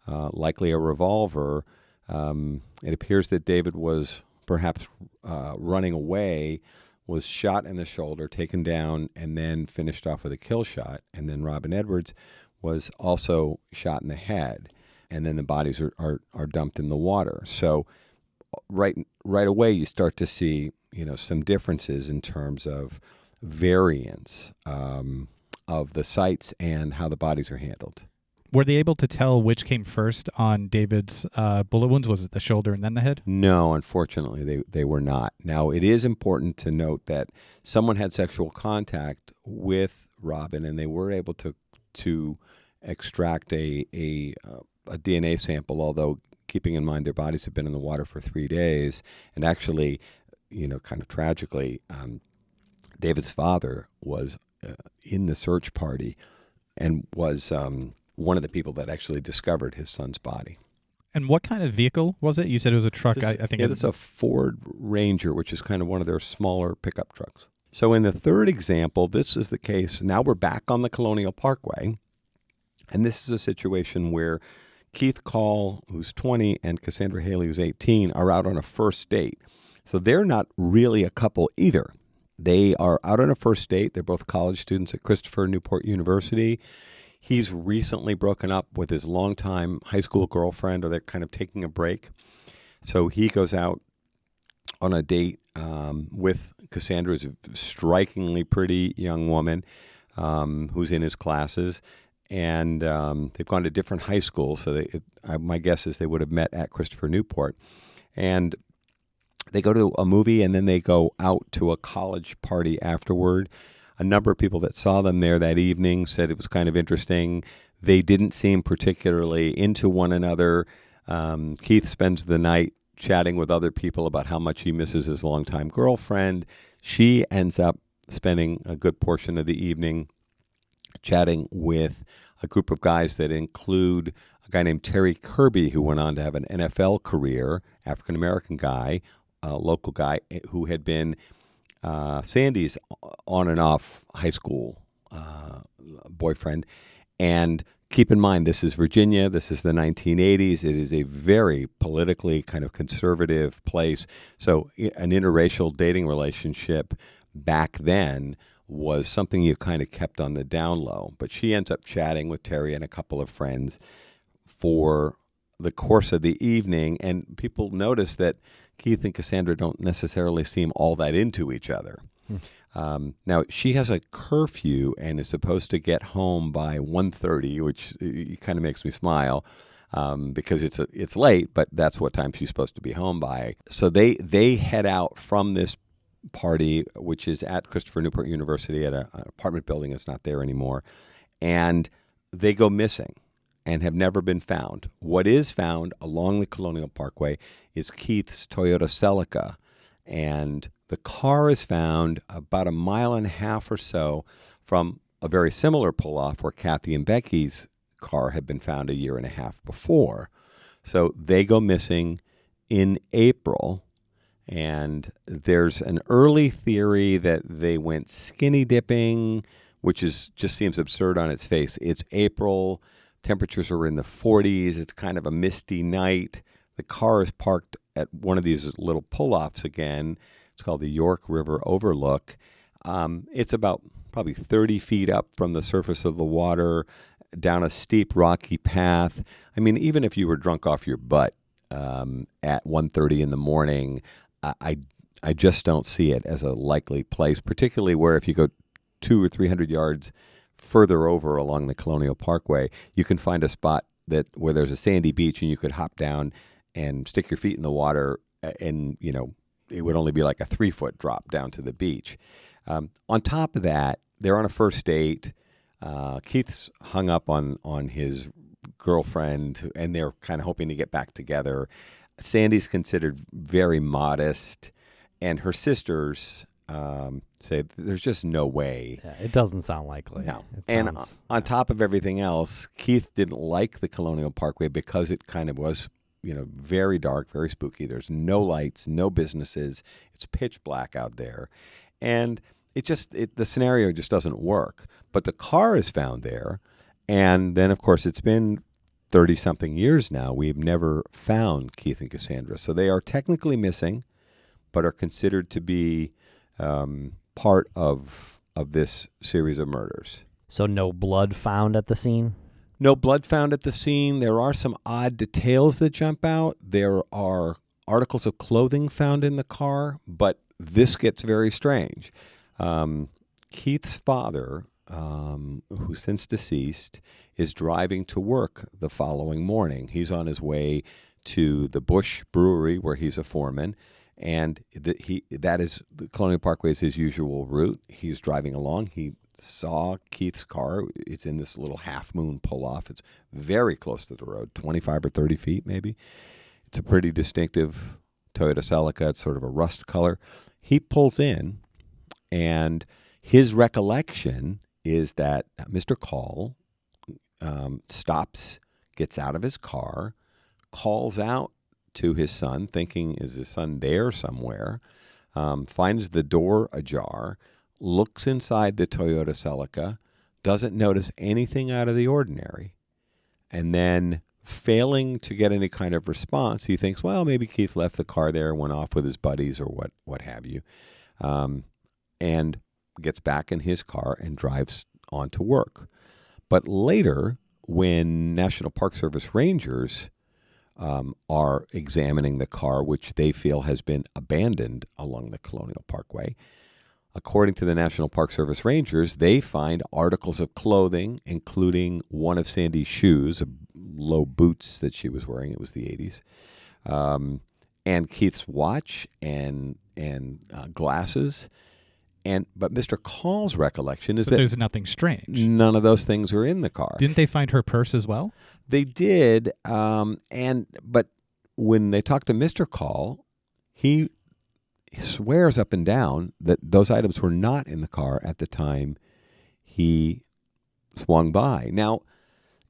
likely a revolver, it appears that David was perhaps running away, was shot in the shoulder, taken down, and then finished off with a kill shot. And then Robin Edwards was also shot in the head. And then the bodies are dumped in the water. So right away you start to see, some differences in terms of variance of the sites and how the bodies are handled. Were they able to tell which came first on David's bullet wounds? Was it the shoulder and then the head? No, unfortunately, they were not. Now, it is important to note that someone had sexual contact with Robin, and they were able to extract a DNA sample, although keeping in mind their bodies have been in the water for 3 days. And actually, kind of tragically, David's father was in the search party and was one of the people that actually discovered his son's body. And what kind of vehicle was it? You said it was a truck. I think it's a Ford Ranger, which is kind of one of their smaller pickup trucks. So in the third example, this is the case. Now we're back on the Colonial Parkway, and this is a situation where Keith Call, who's 20, and Cassandra Haley, who's 18, are out on a first date. So they're not really a couple either. They are out on a first date. They're both college students at Christopher Newport University. He's recently broken up with his longtime high school girlfriend, or they're kind of taking a break. So he goes out on a date with Cassandra, who's a strikingly pretty young woman who's in his classes. And they've gone to different high schools, so my guess is they would have met at Christopher Newport. And they go to a movie, and then they go out to a college party afterward. A number of people that saw them there that evening said it was kind of interesting. They didn't seem particularly into one another. Keith spends the night chatting with other people about how much he misses his longtime girlfriend. She ends up spending a good portion of the evening chatting with a group of guys that include a guy named Terry Kirby, who went on to have an NFL career, African-American guy, a local guy who had been Sandy's on and off high school boyfriend. And keep in mind, this is Virginia. This is the 1980s. It is a very politically kind of conservative place. So an interracial dating relationship back then was something you kind of kept on the down low. But she ends up chatting with Terry and a couple of friends for the course of the evening, and people notice that Keith and Cassandra don't necessarily seem all that into each other. Now, she has a curfew and is supposed to get home by 1:30, which kind of makes me smile because it's late, but that's what time she's supposed to be home by. So they head out from this party, which is at Christopher Newport University at an apartment building that's not there anymore, and they go missing and have never been found. What is found along the Colonial Parkway is Keith's Toyota Celica, and the car is found about a mile and a half or so from a very similar pull-off where Kathy and Becky's car had been found a year and a half before. So they go missing in April, and there's an early theory that they went skinny dipping, which just seems absurd on its face. It's April. Temperatures are in the 40s. It's kind of a misty night. The car is parked at one of these little pull-offs again. It's called the York River Overlook. It's about probably 30 feet up from the surface of the water, down a steep, rocky path. I mean, even if you were drunk off your butt at 1:30 in the morning, I just don't see it as a likely place, particularly where if you go 200 or 300 yards further over along the Colonial Parkway, you can find a spot where there's a sandy beach and you could hop down and stick your feet in the water and, it would only be like a 3-foot drop down to the beach. On top of that, they're on a first date. Keith's hung up on his girlfriend, and they're kind of hoping to get back together. Sandy's considered very modest, and her sisters say there's just no way. Yeah, it doesn't sound likely. No. And on top of everything else, Keith didn't like the Colonial Parkway because it kind of was, very dark, very spooky. There's no lights, no businesses. It's pitch black out there. And the scenario just doesn't work. But the car is found there. And then, of course, it's been 30-something years now. We've never found Keith and Cassandra. So they are technically missing, but are considered to be part of this series of murders. So no blood found at the scene? No blood found at the scene. There are some odd details that jump out. There are articles of clothing found in the car, but this gets very strange. Keith's father, who's since deceased, is driving to work the following morning. He's on his way to the Bush Brewery, where he's a foreman, and the Colonial Parkway is his usual route. He's driving along. He saw Keith's car. It's in this little half-moon pull-off. It's very close to the road, 25 or 30 feet maybe. It's a pretty distinctive Toyota Celica. It's sort of a rust color. He pulls in, and his recollection is that Mr. Call stops, gets out of his car, calls out to his son, thinking, is his son there somewhere, finds the door ajar, looks inside the Toyota Celica, doesn't notice anything out of the ordinary, and then failing to get any kind of response, he thinks, well, maybe Keith left the car there, went off with his buddies or what have you, and gets back in his car and drives on to work. But later, when National Park Service rangers are examining the car, which they feel has been abandoned along the Colonial Parkway, according to the National Park Service rangers, they find articles of clothing, including one of Sandy's shoes, low boots that she was wearing. It was the 80s. And Keith's watch and glasses. But Mr. Call's recollection is that there's nothing strange. None of those things are in the car. Didn't they find her purse as well? They did. But when they talked to Mr. Call, he swears up and down that those items were not in the car at the time he swung by. Now,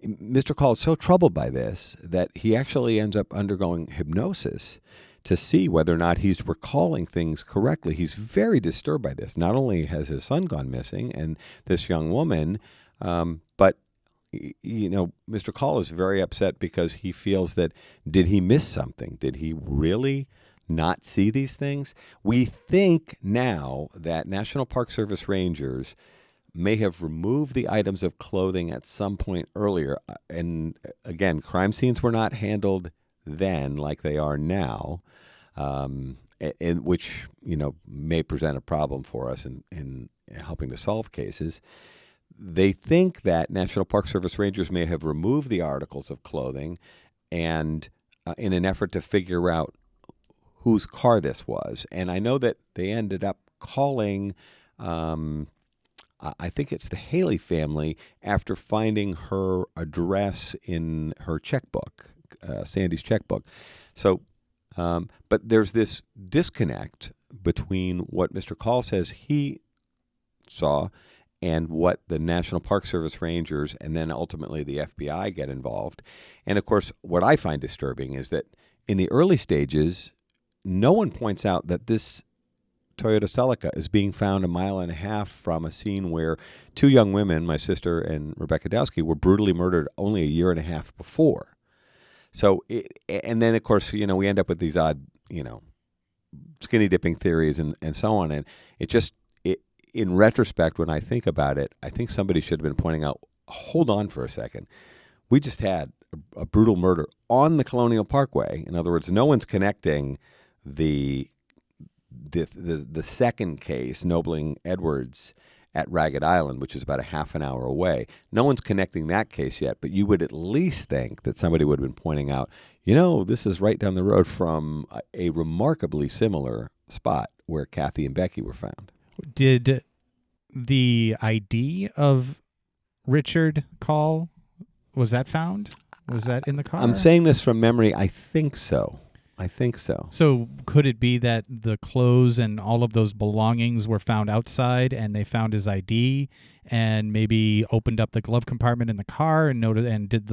Mr. Call is so troubled by this that he actually ends up undergoing hypnosis to see whether or not he's recalling things correctly. He's very disturbed by this. Not only has his son gone missing and this young woman, but Mr. Call is very upset because he feels that, did he miss something? Did he really not see these things? We think now that National Park Service rangers may have removed the items of clothing at some point earlier. And again, crime scenes were not handled then like they are now, which may present a problem for us in helping to solve cases. They think that National Park Service rangers may have removed the articles of clothing and in an effort to figure out whose car this was. And I know that they ended up calling, I think it's the Haley family, after finding her address in her checkbook, Sandy's checkbook. So, but there's this disconnect between what Mr. Call says he saw and what the National Park Service rangers and then ultimately the FBI get involved. And of course, what I find disturbing is that in the early stages, no one points out that this Toyota Celica is being found 1.5 miles from a scene where two young women, my sister and Rebecca Dowski, were brutally murdered only 1.5 years before. So, and then of course, we end up with these odd, skinny dipping theories and so on. And in retrospect, when I think about it, I think somebody should have been pointing out, hold on for a second. We just had a brutal murder on the Colonial Parkway. In other words, no one's connecting the second case, Nobling Edwards, at Ragged Island, which is about a half an hour away. No one's connecting that case yet, but you would at least think that somebody would have been pointing out, this is right down the road from a remarkably similar spot where Kathy and Becky were found. Did the ID of Richard Call, was that found? Was that in the car? I'm saying this from memory. I think so. So could it be that the clothes and all of those belongings were found outside and they found his ID and maybe opened up the glove compartment in the car and noted and did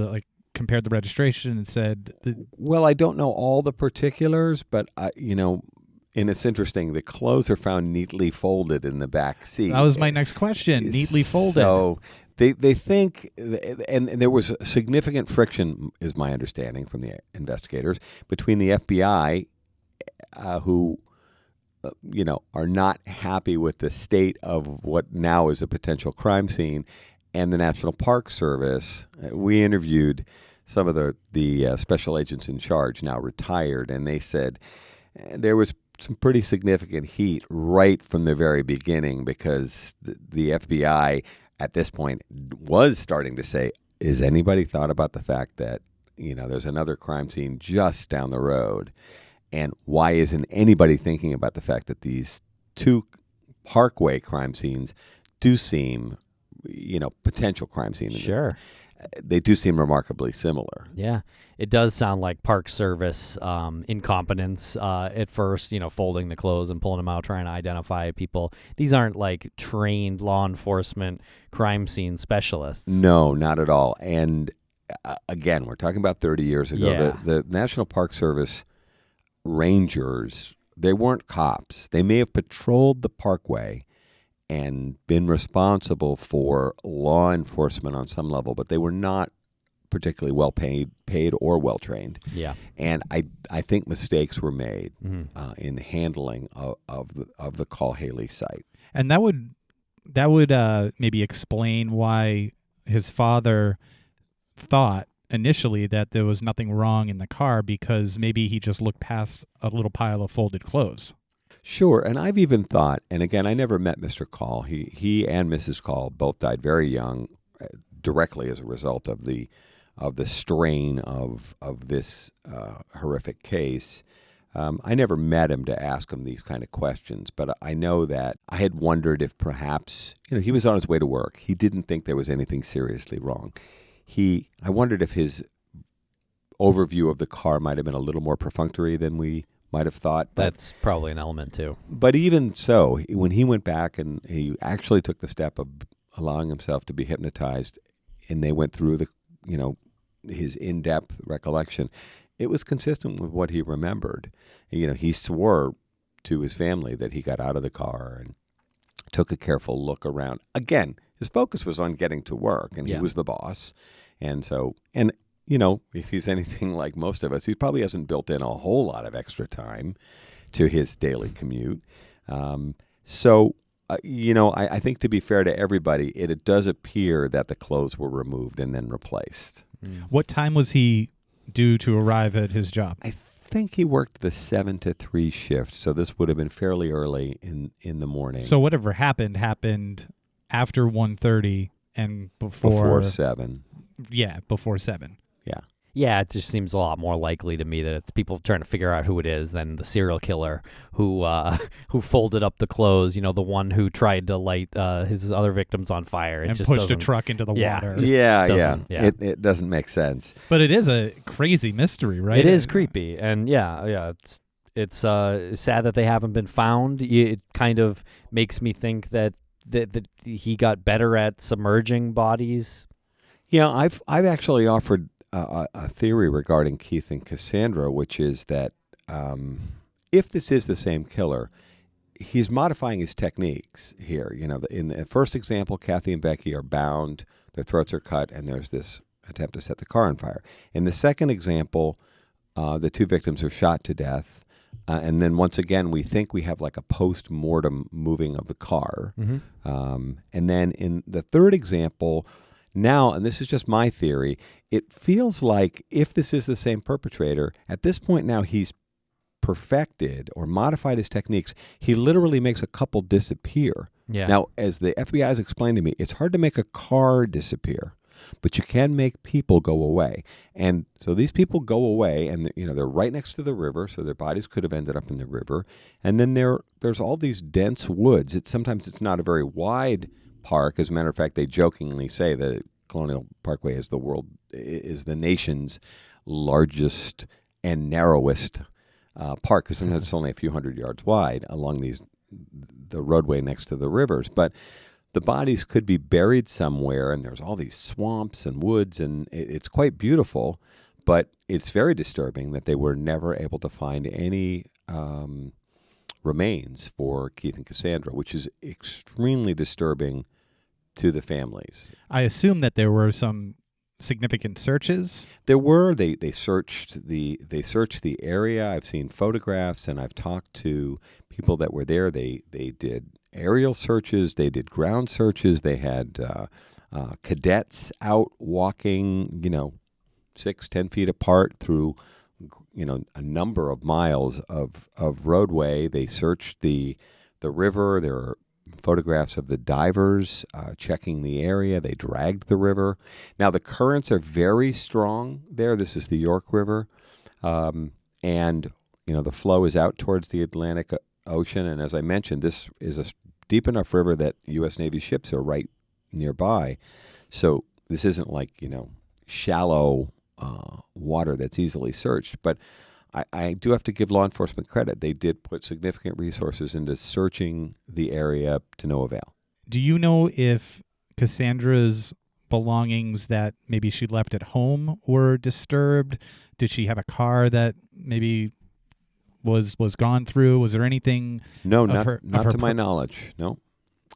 compared the registration and said... Well, I don't know all the particulars, but, and it's interesting. The clothes are found neatly folded in the back seat. That was my next question. Neatly folded. So they think, and there was significant friction, is my understanding from the investigators, between the FBI, who, are not happy with the state of what now is a potential crime scene, and the National Park Service. We interviewed some of the special agents in charge, now retired, and they said there was some pretty significant heat right from the very beginning because the FBI at this point was starting to say, has anybody thought about the fact that, there's another crime scene just down the road? And why isn't anybody thinking about the fact that these two Parkway crime scenes do seem, potential crime scenes? Sure. They do seem remarkably similar. Yeah, it does sound like Park Service incompetence at first, folding the clothes and pulling them out, trying to identify people. These aren't like trained law enforcement crime scene specialists. No, not at all. And again, we're talking about 30 years ago. Yeah. The National Park Service rangers, they weren't cops. They may have patrolled the Parkway and been responsible for law enforcement on some level, but they were not particularly well paid or well trained. Yeah, and I think mistakes were made in the handling of the Call Haley site, and that would maybe explain why his father thought initially that there was nothing wrong in the car, because maybe he just looked past a little pile of folded clothes. Sure, and I've even thought, and again, I never met Mr. Call. He and Mrs. Call both died very young, directly as a result of the strain of this horrific case. I never met him to ask him these kind of questions, but I know that I had wondered if perhaps, he was on his way to work. He didn't think there was anything seriously wrong. I wondered if his overview of the car might have been a little more perfunctory than we might have thought. That's probably an element too. But even so, when he went back and he actually took the step of allowing himself to be hypnotized, and they went through his in-depth recollection, it was consistent with what he remembered. He swore to his family that he got out of the car and took a careful look around. Again, his focus was on getting to work, and he was the boss. And so, if he's anything like most of us, he probably hasn't built in a whole lot of extra time to his daily commute. I think to be fair to everybody, it does appear that the clothes were removed and then replaced. What time was he due to arrive at his job? I think he worked the 7 to 3 shift, so this would have been fairly early in the morning. So whatever happened after 1:30 and before 7. Yeah, before 7. Yeah. Yeah, it just seems a lot more likely to me that it's people trying to figure out who it is than the serial killer who folded up the clothes. The one who tried to light his other victims on fire and pushed a truck into the water. Yeah. It doesn't make sense. But it is a crazy mystery, right? It is creepy, and it's sad that they haven't been found. It kind of makes me think that he got better at submerging bodies. Yeah, I've actually offered a theory regarding Keith and Cassandra, which is that if this is the same killer, he's modifying his techniques here. In the first example, Kathy and Becky are bound, their throats are cut, and there's this attempt to set the car on fire. In the second example, the two victims are shot to death. And then once again, we think we have like a post-mortem moving of the car. Mm-hmm. And then in the third example, now, and this is just my theory, it feels like if this is the same perpetrator, at this point now he's perfected or modified his techniques, he literally makes a couple disappear. Yeah. Now, as the FBI has explained to me, it's hard to make a car disappear, but you can make people go away. And so these people go away, and they're right next to the river, so their bodies could have ended up in the river. And then there's all these dense woods. Sometimes it's not a very wide park. As a matter of fact, they jokingly say that Colonial Parkway is the nation's largest and narrowest park, because sometimes it's only a few hundred yards wide along the roadway next to the rivers. But the bodies could be buried somewhere, and there's all these swamps and woods, and it's quite beautiful. But it's very disturbing that they were never able to find any remains for Keith and Cassandra, which is extremely disturbing to the families. I assume that there were some significant searches. There were. They searched the area. I've seen photographs, and I've talked to people that were there. They did aerial searches. They did ground searches. They had cadets out walking, 6-10 feet apart through, a number of miles of roadway. They searched the river. There are photographs of the divers checking the area. They dragged the river. Now, the currents are very strong there. This is the York River. And, the flow is out towards the Atlantic Ocean. And as I mentioned, this is a deep enough river that U.S. Navy ships are right nearby. So this isn't like, shallow water that's easily searched. But I do have to give law enforcement credit. They did put significant resources into searching the area to no avail. Do you know if Cassandra's belongings that maybe she left at home were disturbed? Did she have a car that maybe was gone through? Was there anything? No, not to my knowledge. No.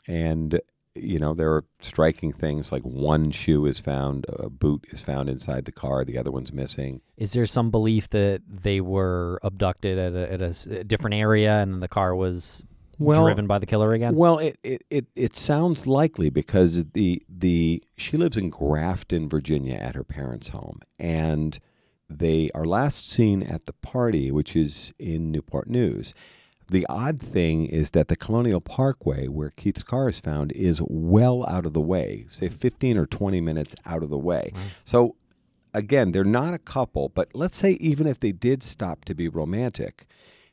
And there are striking things like one shoe is found, a boot is found inside the car, the other one's missing. Is there some belief that they were abducted at a different area and the car was driven by the killer again? Well, it sounds likely because she lives in Grafton, Virginia, at her parents' home, and they are last seen at the party, which is in Newport News. The odd thing is that the Colonial Parkway, where Keith's car is found, is well out of the way, say 15 or 20 minutes out of the way. Wow. So, again, they're not a couple, but let's say even if they did stop to be romantic,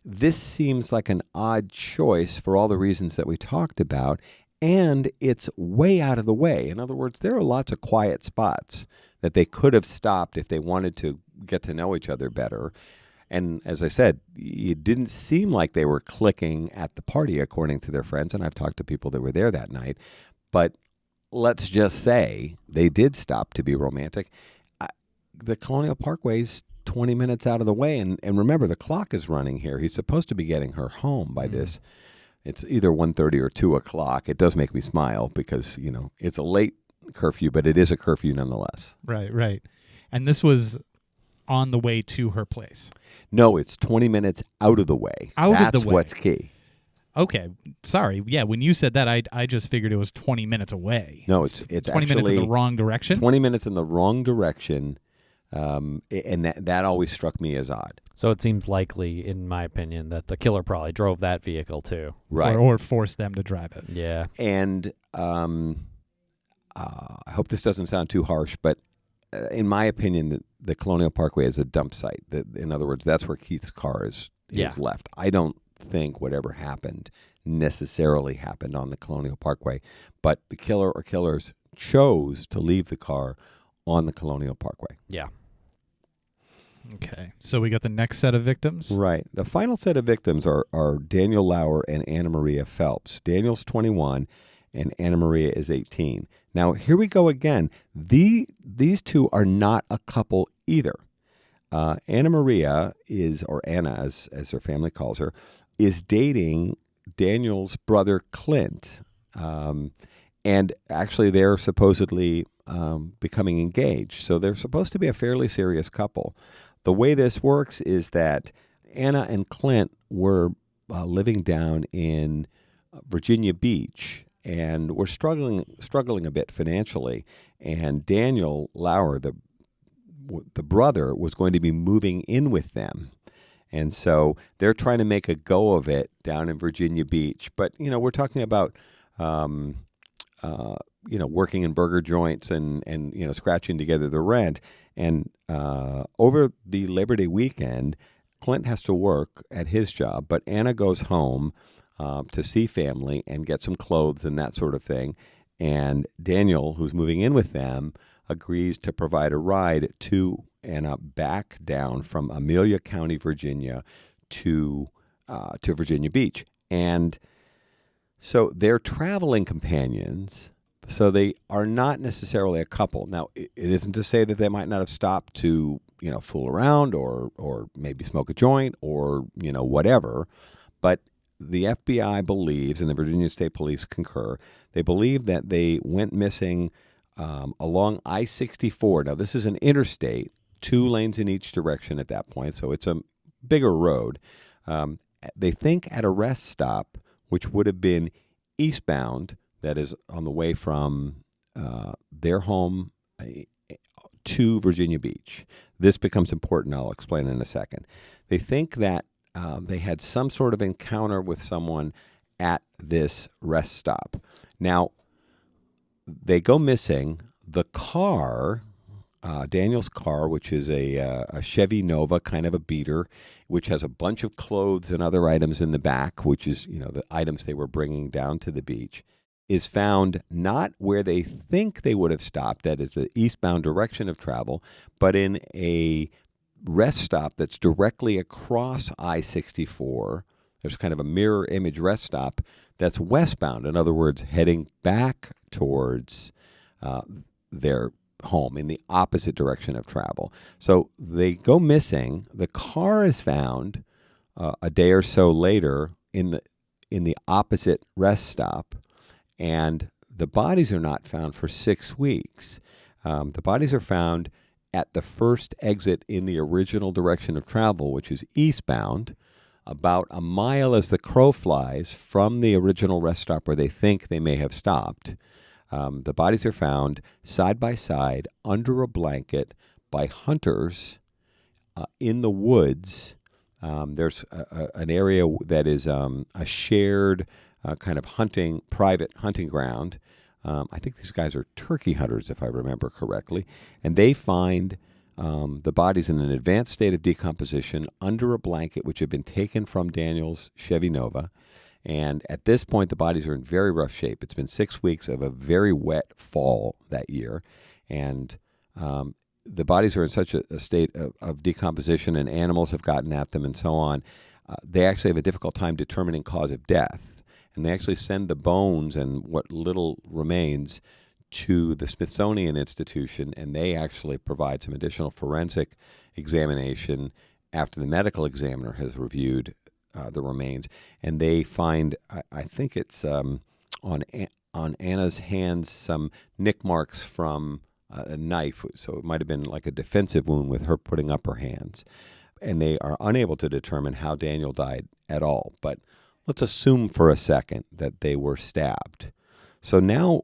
this seems like an odd choice for all the reasons that we talked about, and it's way out of the way. In other words, there are lots of quiet spots that they could have stopped if they wanted to get to know each other better. And as I said, it didn't seem like they were clicking at the party, according to their friends, and I've talked to people that were there that night. But let's just say they did stop to be romantic. The Colonial Parkway's 20 minutes out of the way, and remember, the clock is running here. He's supposed to be getting her home by this. It's either 1:30 or 2 o'clock. It does make me smile because, it's a late curfew, but it is a curfew nonetheless. Right. And this was on the way to her place. No, it's 20 minutes out of the way. That's what's key. Okay, sorry. Yeah, when you said that, I just figured it was 20 minutes away. No, it's 20 actually minutes in the wrong direction. 20 minutes in the wrong direction, and that always struck me as odd. So it seems likely, in my opinion, that the killer probably drove that vehicle too, right? Or forced them to drive it. Yeah. And I hope this doesn't sound too harsh, but in my opinion, the Colonial Parkway is a dump site. In other words, that's where Keith's car is left. I don't think whatever happened necessarily happened on the Colonial Parkway, but the killer or killers chose to leave the car on the Colonial Parkway. Yeah. Okay, so we got the next set of victims? Right. The final set of victims are Daniel Lauer and Anna Maria Phelps. Daniel's 21 and Anna Maria is 18. Now, here we go again. These two are not a couple either. Anna Maria or Anna, as her family calls her, is dating Daniel's brother Clint. And actually, they're supposedly becoming engaged. So they're supposed to be a fairly serious couple. The way this works is that Anna and Clint were living down in Virginia Beach, and were struggling a bit financially. And Daniel Lauer, the brother, was going to be moving in with them. And so they're trying to make a go of it down in Virginia Beach. But, we're talking about, working in burger joints and scratching together the rent. And over the Labor Day weekend, Clint has to work at his job, but Anna goes home to see family and get some clothes and that sort of thing. And Daniel, who's moving in with them, agrees to provide a ride to Anna back down from Amelia County, Virginia, to Virginia Beach. And so they're traveling companions. So they are not necessarily a couple. Now, it isn't to say that they might not have stopped to, fool around or maybe smoke a joint or, whatever. But the FBI believes, and the Virginia State Police concur, they believe that they went missing along I-64. Now, this is an interstate, 2 lanes in each direction at that point, so it's a bigger road. They think at a rest stop, which would have been eastbound, that is on the way from their home to Virginia Beach. This becomes important. I'll explain in a second. They think that they had some sort of encounter with someone at this rest stop. Now, they go missing. The car, Daniel's car, which is a Chevy Nova, kind of a beater, which has a bunch of clothes and other items in the back, which is, the items they were bringing down to the beach, is found not where they think they would have stopped, that is the eastbound direction of travel, but in a rest stop that's directly across I-64. There's kind of a mirror image rest stop that's westbound. In other words, heading back towards their home in the opposite direction of travel. So they go missing. The car is found a day or so later in the opposite rest stop, and the bodies are not found for 6 weeks. The bodies are found at the first exit in the original direction of travel, which is eastbound, about a mile as the crow flies from the original rest stop where they think they may have stopped. The bodies are found side by side under a blanket by hunters in the woods. There's an area that is a shared kind of private hunting ground. I think these guys are turkey hunters, if I remember correctly. And they find the bodies in an advanced state of decomposition under a blanket which had been taken from Daniel's Chevy Nova. And at this point, the bodies are in very rough shape. It's been 6 weeks of a very wet fall that year. And the bodies are in such a state of decomposition, and animals have gotten at them and so on. They actually have a difficult time determining cause of death. And they actually send the bones and what little remains to the Smithsonian Institution, and they actually provide some additional forensic examination after the medical examiner has reviewed the remains. And they find, I think it's on Anna's hands, some nick marks from a knife. So it might have been like a defensive wound with her putting up her hands. And they are unable to determine how Daniel died at all. But let's assume for a second that they were stabbed. So now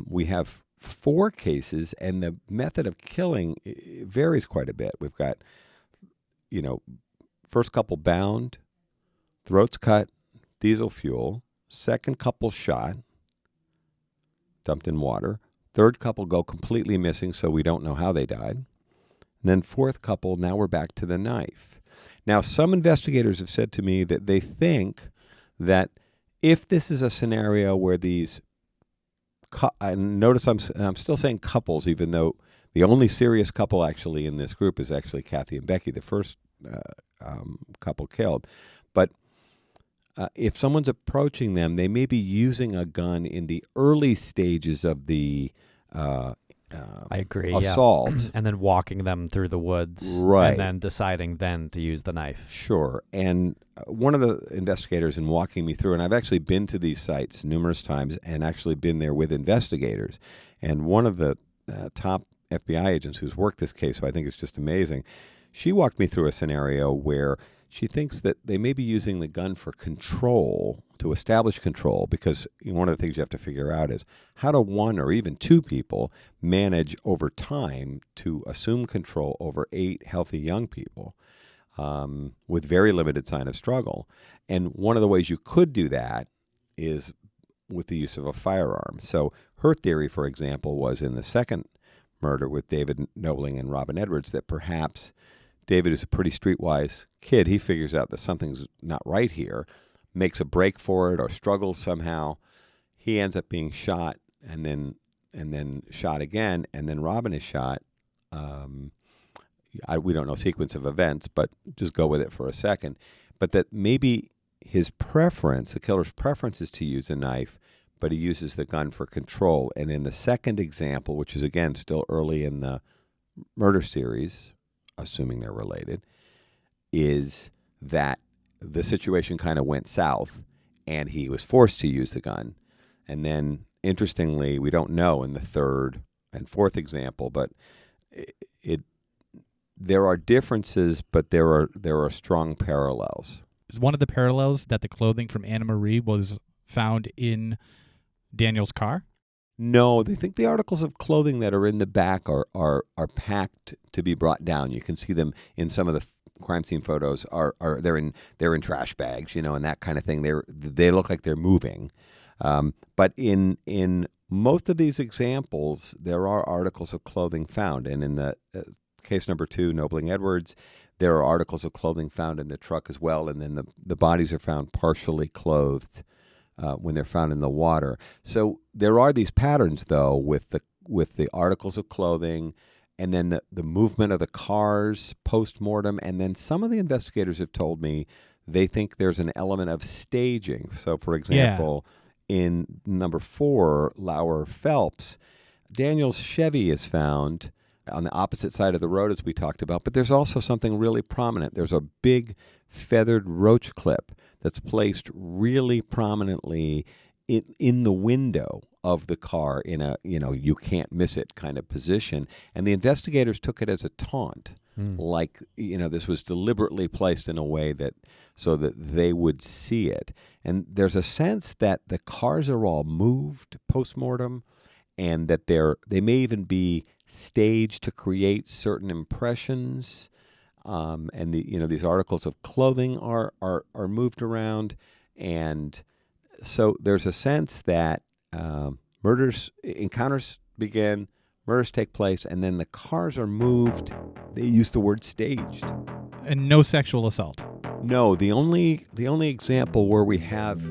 we have 4 cases, and the method of killing varies quite a bit. We've got, first couple bound, throats cut, diesel fuel. Second couple shot, dumped in water. Third couple go completely missing, so we don't know how they died. And then fourth couple, now we're back to the knife. Now, some investigators have said to me that they think that if this is a scenario where these, and notice I'm still saying couples, even though the only serious couple actually in this group is actually Kathy and Becky, the first couple killed. But if someone's approaching them, they may be using a gun in the early stages of the I agree. assault. Yeah. And then walking them through the woods. Right. And then deciding then to use the knife. Sure. And one of the investigators in walking me through, and I've actually been to these sites numerous times and actually been there with investigators. And one of the top FBI agents who's worked this case, who I think is just amazing, she walked me through a scenario where she thinks that they may be using the gun for control, to establish control, because one of the things you have to figure out is how do 1 or even 2 people manage over time to assume control over 8 healthy young people. with very limited sign of struggle. And one of the ways you could do that is with the use of a firearm. So her theory, for example, was in the second murder with David Nobling and Robin Edwards that perhaps David is a pretty streetwise kid. He figures out that something's not right here, makes a break for it or struggles somehow. He ends up being shot and then shot again, and then Robin is shot. We don't know sequence of events, but just go with it for a second. But that maybe his preference, the killer's preference, is to use a knife, but he uses the gun for control. And in the second example, which is, again, still early in the murder series, assuming they're related, is that the situation kind of went south, and he was forced to use the gun. And then, interestingly, we don't know in the third and fourth example, but there are differences, but there are strong parallels. Is one of the parallels that the clothing from Anna Marie was found in Daniel's car? No, they think the articles of clothing that are in the back are packed to be brought down. You can see them in some of the crime scene photos. They're in trash bags, and that kind of thing. They look like they're moving, but in most of these examples, there are articles of clothing found, and in the case number 2, Nobling Edwards, there are articles of clothing found in the truck as well, and then the bodies are found partially clothed when they're found in the water. So there are these patterns, though, with the articles of clothing, and then the movement of the cars post-mortem, and then some of the investigators have told me they think there's an element of staging. So, for example, in number 4, Lauer Phelps, Daniel's Chevy is found on the opposite side of the road, as we talked about, but there's also something really prominent. There's a big feathered roach clip that's placed really prominently in the window of the car in a, you can't miss it kind of position. And the investigators took it as a taunt, like, this was deliberately placed in a way so that they would see it. And there's a sense that the cars are all moved post-mortem, and that they may even be staged to create certain impressions. And these articles of clothing are moved around, and so there's a sense that encounters begin, murders take place, and then the cars are moved. They use the word staged. And no sexual assault. No, the only example where we have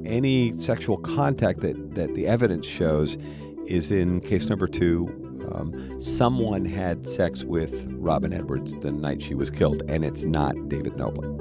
any sexual contact that the evidence shows is in case number 2. Someone had sex with Robin Edwards the night she was killed, and it's not David Nobling.